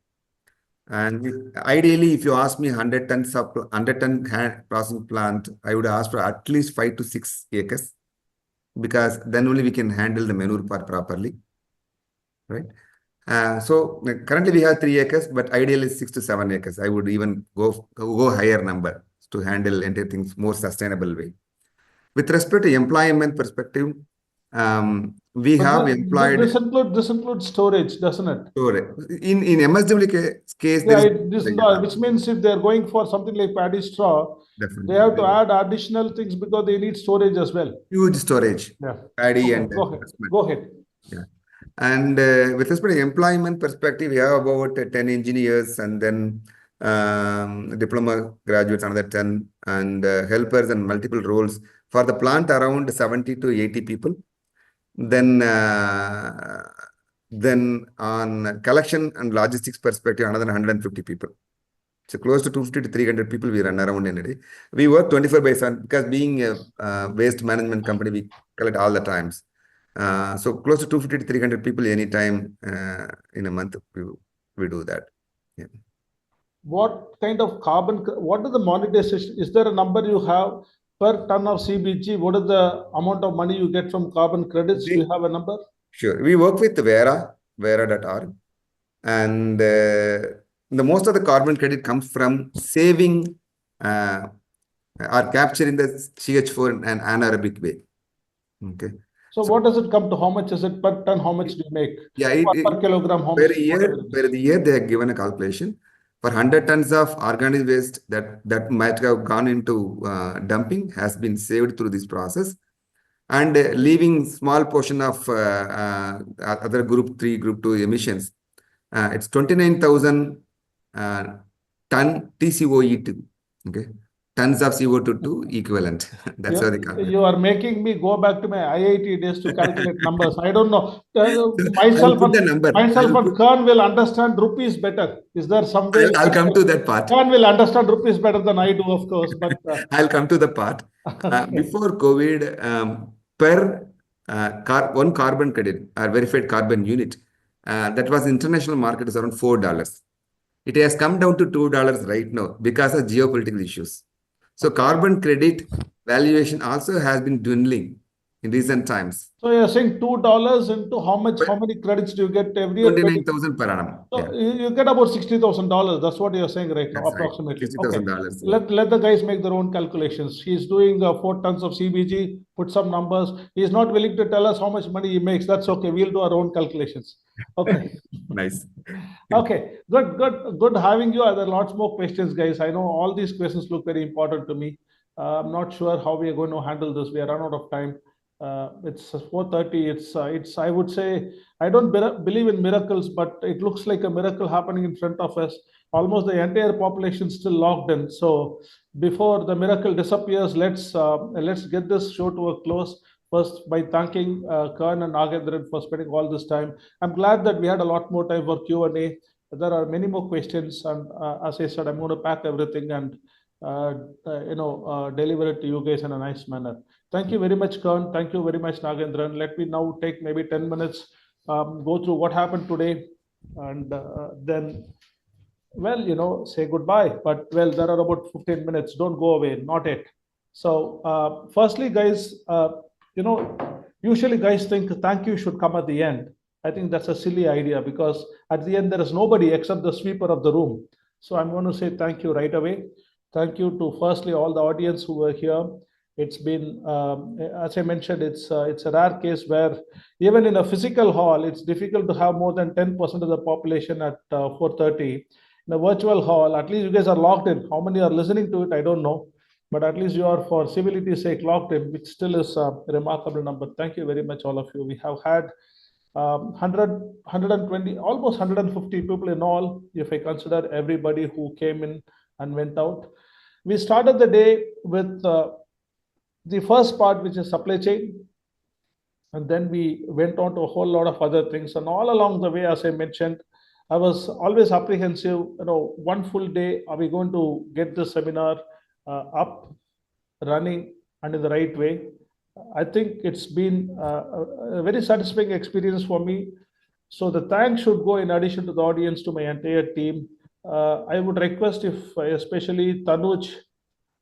And ideally, if you ask me 100 ton processing plant, I would ask for at least 5 to 6 acres, because then only we can handle the manure part properly, right? So currently we have 3 acres, but ideally 6 to 7 acres. I would even go higher number to handle entire things more sustainable way. With respect to employment perspective, we have employed. This includes storage, doesn't it? Storage. In MSW case, yeah, which means if they're going for something like paddy straw, definitely, they have to add additional things because they need storage as well. Huge storage. Yeah. Paddy Okay, and go ahead. Yeah. And with respect to employment perspective, we have about 10 engineers, and then diploma graduates, another 10, and helpers and multiple roles. For the plant, around 70 to 80 people. Then on collection and logistics perspective, another 150 people. So close to 250 to 300 people we run around in a day. We work 24/7 because being a waste management company, we collect all the times. So close to 250 to 300 people anytime in a month, we do that. Yeah. What kind of what is the monetization? Is there a number you have per ton of CBG? What is the amount of money you get from carbon credits? Do you have a number? Sure. We work with Vera.org, and the most of the carbon credit comes from saving or capturing the CH4 in an anaerobic way. Okay. So what does it come to? How much is it per ton? How much do you make? Yeah, per kilogram. How per much? year they have given a calculation. For 100 tons of organic waste that might have gone into dumping has been saved through this process, and leaving small portion of other group 3, group 2 emissions. It's 29,000 ton TCOE2. Okay. Tons of CO2 equivalent. That's how they calculate. You are making me go back to my IIT days to calculate numbers. I don't know. Myself and Khan will understand rupees better. Is there some way? I'll come to that part. Khan will understand rupees better than I do, of course. But I'll come to the part. Before COVID, per one carbon credit or verified carbon unit, that was international market is around $4. It has come down to $2 right now because of geopolitical issues. So carbon credit valuation also has been dwindling in recent times. So you're saying $2 into how much? How many credits do you get every year? 29,000 per annum. So you get about $60,000. That's what you're saying right now, approximately. $60,000. Okay. Let the guys make their own calculations. He's doing 4 tons of CBG. Put some numbers. He's not willing to tell us how much money he makes. That's okay. We'll do our own calculations. Okay. Nice. Okay. Good having you. There are lots more questions, guys. I know all these questions look very important to me. I'm not sure how we are going to handle this. We are run out of time. It's 4:30. It's I would say, I don't believe in miracles, but it looks like a miracle happening in front of us. Almost the entire population still locked in. So before the miracle disappears, let's get this show to a close. first by thanking Karan and Nagendran for spending all this time. I'm glad that we had a lot more time for Q&A. There are many more questions, and as I said, I'm going to pack everything and deliver it to you guys in a nice manner. Thank you very much, Karan. Thank you very much, Nagendran. Let me now take maybe 10 minutes, go through what happened today, and then, well, say goodbye. But well, there are about 15 minutes. Don't go away. Not yet. So, firstly, guys, usually guys think thank you should come at the end. I think that's a silly idea because at the end there is nobody except the sweeper of the room. So I'm going to say thank you right away. Thank you to firstly all the audience who were here. It's been, as I mentioned, it's a rare case where even in a physical hall, it's difficult to have more than 10% of the population at 4:30. In a virtual hall, at least you guys are logged in. How many are listening to it? I don't know. But at least you are, for civility's sake, logged in, which still is a remarkable number. Thank you very much, all of you. We have had 100, 120, almost 150 people in all, if I consider everybody who came in and went out. We started the day with the first part, which is supply chain. And then we went on to a whole lot of other things. And all along the way, as I mentioned, I was always apprehensive, one full day, are we going to get this seminar up, running, and in the right way? I think it's been a very satisfying experience for me. So the thanks should go, in addition to the audience, to my entire team. I would request if especially Tanuj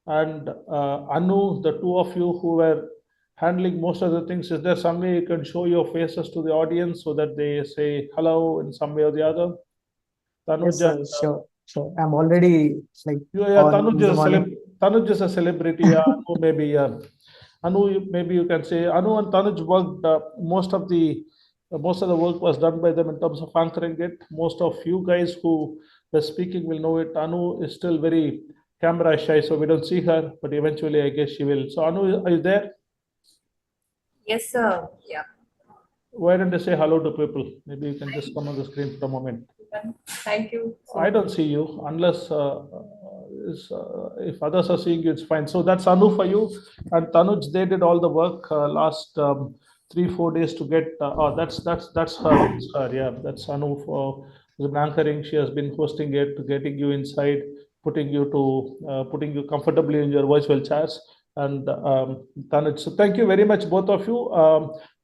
and Anu, the two of you who were handling most of the things, is there some way you can show your faces to the audience so that they say hello in some way or the other? Tanuj, yes, sir, sure. I'm already like. Tanuj is a celebrity. Anu maybe. Anu, maybe you can say Anu and Tanuj worked. Most of the work was done by them in terms of anchoring it. Most of you guys who were speaking will know it. Anu is still very camera shy, so we don't see her, but eventually I guess she will. So Anu, are you there? Yes, sir. Yeah. Why don't you say hello to people? Maybe you can just come on the screen for a moment. Thank you. I don't see you unless if others are seeing you, it's fine. So that's Anu for you, and Tanuj. They did all the work last 3-4 days to get. That's her. That's her. Yeah, that's Anu for anchoring. She has been hosting it, getting you inside, putting you comfortably in your virtual chairs. And Tanuj, so thank you very much, both of you.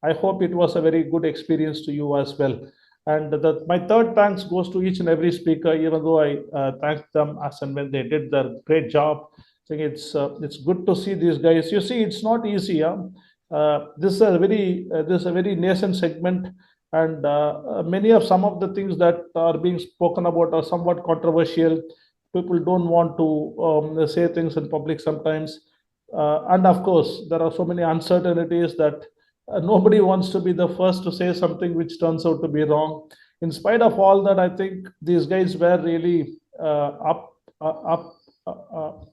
I hope it was a very good experience to you as well. And my third thanks goes to each and every speaker, even though I thanked them as and when they did their great job. I think it's good to see these guys. You see, it's not easy. This is a very nascent segment, and some of the things that are being spoken about are somewhat controversial. People don't want to say things in public sometimes, and of course, there are so many uncertainties that nobody wants to be the first to say something which turns out to be wrong. In spite of all that, I think these guys were really up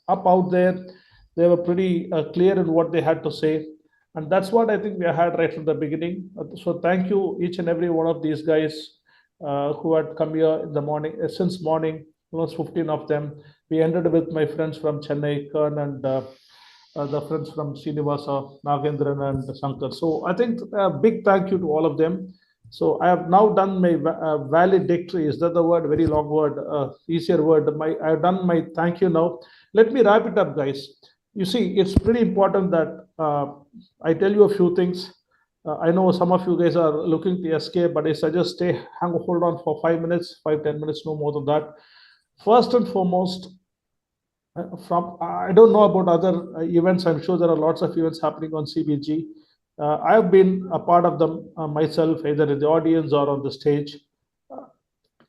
out there. They were pretty clear in what they had to say, and that's what I think we had right from the beginning. So thank you, each and every one of these guys who had come here in the morning, since morning. Almost 15 of them. We ended with my friends from Chennai, Karan, and the friends from Srinivasa, Nagendran, and Shankar. So I think a big thank you to all of them. So I have now done my valedictory. Is that the word? Very long word, easier word. I have done my thank you now. Let me wrap it up, guys. You see, it's pretty important that I tell you a few things. I know some of you guys are looking to escape, but I suggest hold on for 5 minutes, 5-10 minutes, no more than that. First and foremost, I don't know about other events. I'm sure there are lots of events happening on CBG. I have been a part of them myself, either in the audience or on the stage.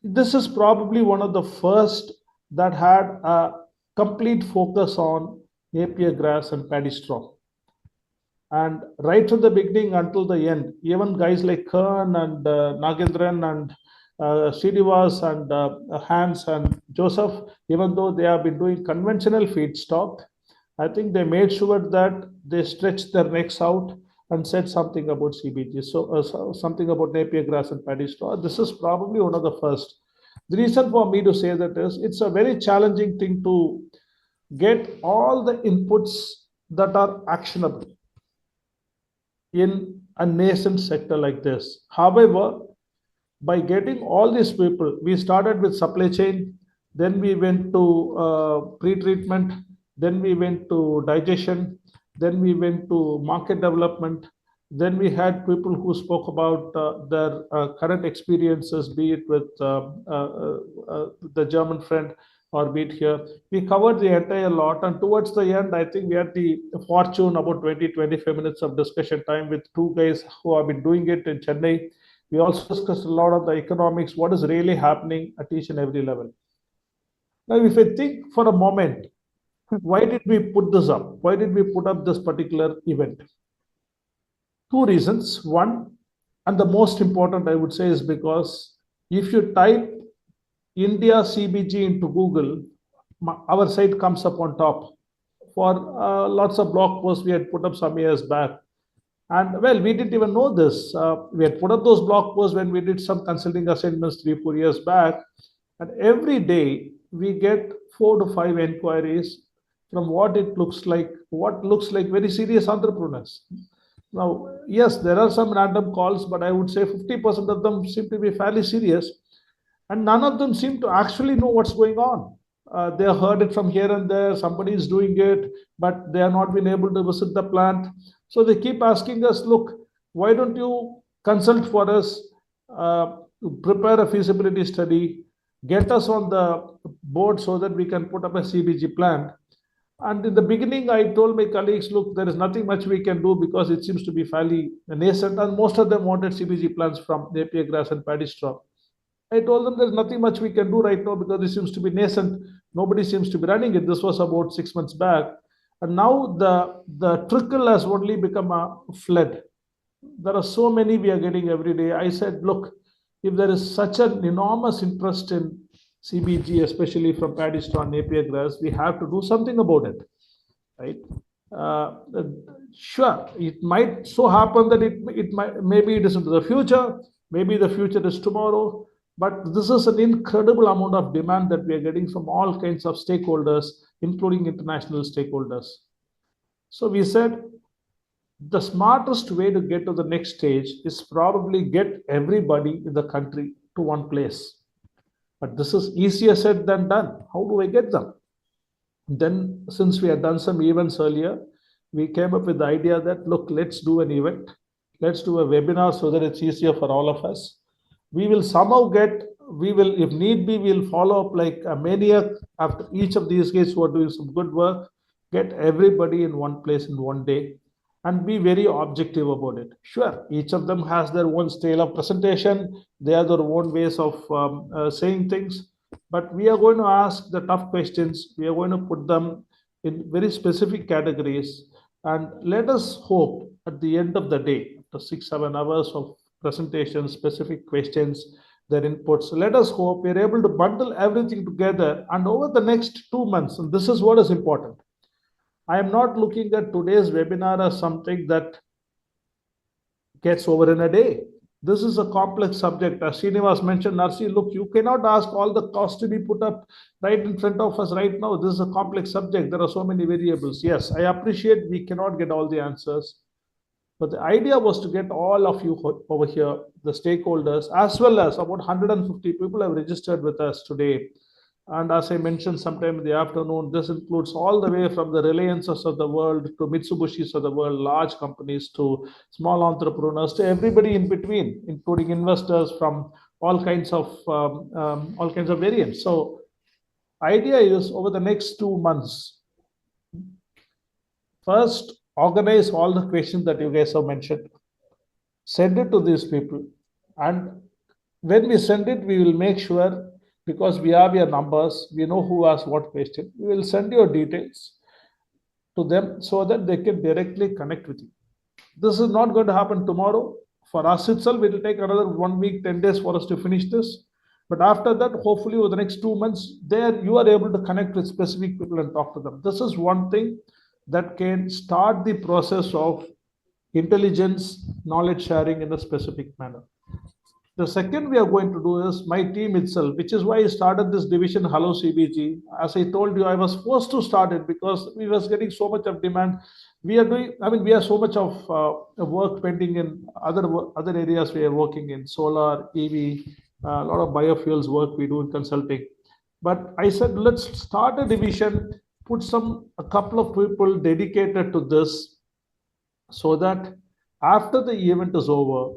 This is probably one of the first that had a complete focus on napier grass and paddy straw. And right from the beginning until the end, even guys like Karan and Nagendran and Srinivas and Hans and Joseph, even though they have been doing conventional feedstock, I think they made sure that they stretched their necks out and said something about CBG, so something about napier grass and paddy straw. This is probably one of the first. The reason for me to say that is it's a very challenging thing to get all the inputs that are actionable. in a nascent sector like this. However, by getting all these people, we started with supply chain, then we went to pre-treatment, then we went to digestion, then we went to market development, then we had people who spoke about their current experiences, be it with the German friend or be it here. We covered the entire lot, and towards the end, I think we had the fortune about 20-25 minutes of discussion time with two guys who have been doing it in Chennai. We also discussed a lot of the economics, what is really happening at each and every level. Now, if I think for a moment, why did we put this up? Why did we put up this particular event? Two reasons. One, and the most important, I would say, is because if you type India CBG into Google, our site comes up on top. For lots of blog posts we had put up some years back. And well, we didn't even know this. We had put up those blog posts when we did some consulting assignments 3-4 years back. And every day we get 4 to 5 inquiries from what looks like very serious entrepreneurs. Now, yes, there are some random calls, but I would say 50% of them seem to be fairly serious. And none of them seem to actually know what's going on. They heard it from here and there, somebody is doing it, but they have not been able to visit the plant. So they keep asking us, look, why don't you consult for us, prepare a feasibility study, get us on the board so that we can put up a CBG plant. And in the beginning, I told my colleagues, look, there is nothing much we can do because it seems to be fairly nascent, and most of them wanted CBG plants from napier grass and paddy straw. I told them there's nothing much we can do right now because it seems to be nascent. Nobody seems to be running it. This was about 6 months back. And now the trickle has only become a flood. There are so many we are getting every day. I said, look, if there is such an enormous interest in CBG, especially from paddy straw and napier grass, we have to do something about it, right? Sure, it might so happen that it might, maybe it is into the future, maybe the future is tomorrow, but this is an incredible amount of demand that we are getting from all kinds of stakeholders, including international stakeholders. So we said the smartest way to get to the next stage is probably get everybody in the country to one place. But this is easier said than done. How do I get them? Then, since we had done some events earlier, we came up with the idea that, look, let's do an event. Let's do a webinar so that it's easier for all of us. We will somehow if need be, we'll follow up like a maniac after each of these guys who are doing some good work, get everybody in one place in one day, and be very objective about it. Sure, each of them has their own style of presentation. They have their own ways of saying things. But we are going to ask the tough questions. We are going to put them in very specific categories. And let us hope at the end of the day, after 6-7 hours of presentations, specific questions, their inputs, let us hope we're able to bundle everything together. And over the next 2 months, and this is what is important, I am not looking at today's webinar as something that gets over in a day. This is a complex subject. As Srinivas mentioned, Narsi, look, you cannot ask all the costs to be put up right in front of us right now. This is a complex subject. There are so many variables. Yes, I appreciate we cannot get all the answers. But the idea was to get all of you over here, the stakeholders, as well as about 150 people have registered with us today. And as I mentioned sometime in the afternoon, this includes all the way from the Reliances of the world to Mitsubishis of the world, large companies to small entrepreneurs, to everybody in between, including investors from all kinds of variants. So idea is over the next 2 months, first, organize all the questions that you guys have mentioned, send it to these people. And when we send it, we will make sure, because we have your numbers, we know who asked what question, we will send your details to them so that they can directly connect with you. This is not going to happen tomorrow. For us itself, it will take another 1 week, 10 days for us to finish this. But after that, hopefully over the next 2 months, there you are able to connect with specific people and talk to them. This is one thing that can start the process of intelligence, knowledge sharing in a specific manner. The second we are going to do is my team itself, which is why I started this division, Hello CBG. As I told you, I was forced to start it because we was getting so much of demand. We are doing, I mean, we have so much of work pending in other areas we are working in, solar, EV, a lot of biofuels work we do in consulting. But I said, let's start a division, put a couple of people dedicated to this so that after the event is over,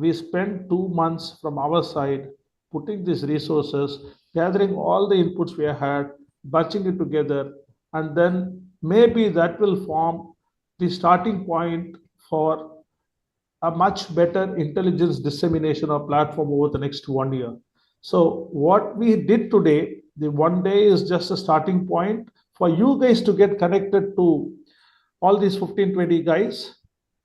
we spend 2 months from our side putting these resources, gathering all the inputs we have had, bunching it together, and then maybe that will form the starting point for a much better intelligence dissemination or platform over the next 1 year. So what we did today, the 1 day is just a starting point for you guys to get connected to all these 15, 20 guys,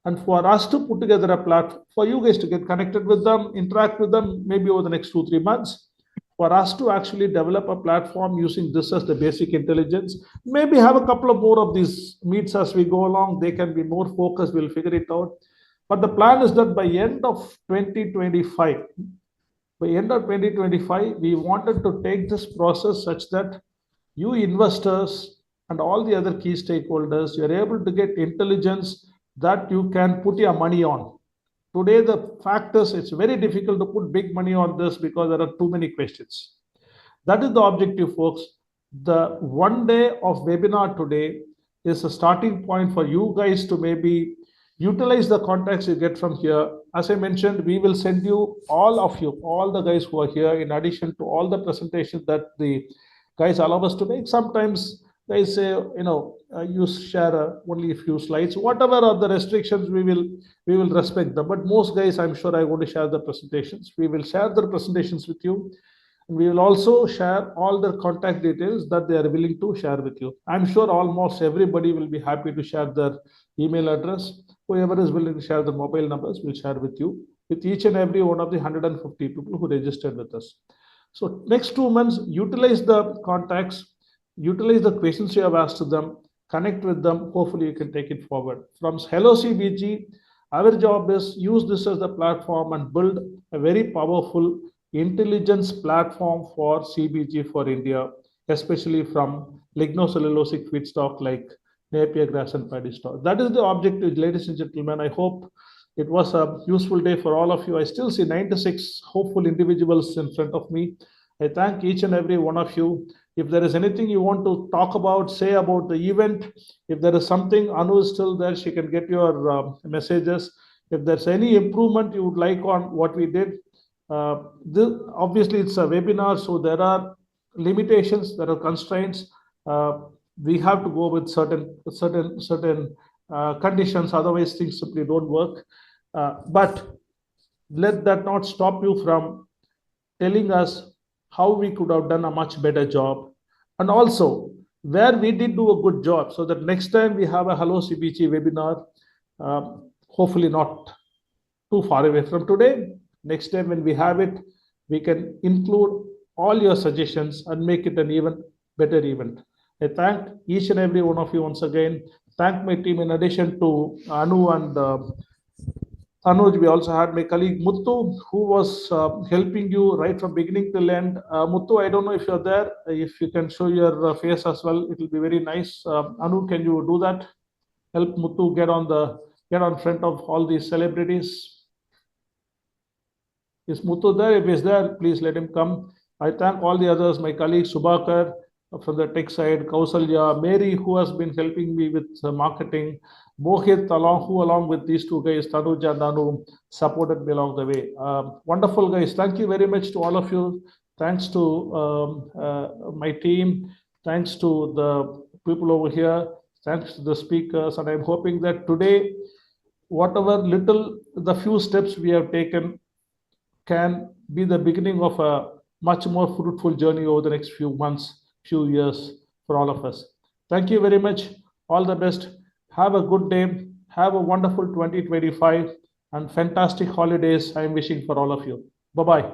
and for us to put together a platform for you guys to get connected with them, interact with them maybe over the next 2, 3 months, for us to actually develop a platform using this as the basic intelligence. Maybe have a couple of more of these meets as we go along. They can be more focused. We'll figure it out. But the plan is that by end of 2025, we wanted to take this process such that you investors and all the other key stakeholders, you're able to get intelligence that you can put your money on. Today, the fact is it's very difficult to put big money on this because there are too many questions. That is the objective, folks. The 1 day of webinar today is a starting point for you guys to maybe utilize the contacts you get from here. As I mentioned, we will send you, all the guys who are here, in addition to all the presentations that the guys allow us to make. Sometimes guys say, you share only a few slides. Whatever are the restrictions, we will respect them. But most guys, I'm sure, are going to share the presentations. We will share the presentations with you. And we will also share all the contact details that they are willing to share with you. I'm sure almost everybody will be happy to share their email address. Whoever is willing to share the mobile numbers will share with you, with each and every one of the 150 people who registered with us. So next 2 months, utilize the contacts, utilize the questions you have asked to them, connect with them. Hopefully you can take it forward. From Hello CBG, our job is use this as the platform and build a very powerful intelligence platform for CBG for India, especially from lignocellulosic feedstock like Napier grass and paddy straw. That is the objective, ladies and gentlemen. I hope it was a useful day for all of you. I still see 96 hopeful individuals in front of me. I thank each and every one of you. If there is anything you want to talk about, say about the event, if there is something, Anu is still there, she can get your messages. If there's any improvement you would like on what we did, obviously it's a webinar, so there are limitations, there are constraints. We have to go with certain conditions, otherwise things simply don't work. But let that not stop you from telling us how we could have done a much better job, and also where we did do a good job, so that next time we have a Hello CBG webinar, hopefully not too far away from today, next time when we have it, we can include all your suggestions and make it an even better event. I thank each and every one of you once again. Thank my team. In addition to Anu and Anuj, we also had my colleague Muthu, who was helping you right from beginning till end. Muthu, I don't know if you're there. If you can show your face as well, it will be very nice. Anu, can you do that? Help Muthu get on front of all these celebrities. Is Muthu there? If he's there, please let him come. I thank all the others, my colleague Subhakar from the tech side, Kausalya, Mary, who has been helping me with marketing, Mohit, along with these two guys, Tanuja and Anu, supported me along the way. Wonderful guys. Thank you very much to all of you. Thanks to my team. Thanks to the people over here. Thanks to the speakers. And I'm hoping that today, the few steps we have taken can be the beginning of a much more fruitful journey over the next few months, few years for all of us. Thank you very much. All the best. Have a good day. Have a wonderful 2025 and fantastic holidays I'm wishing for all of you. Bye-bye.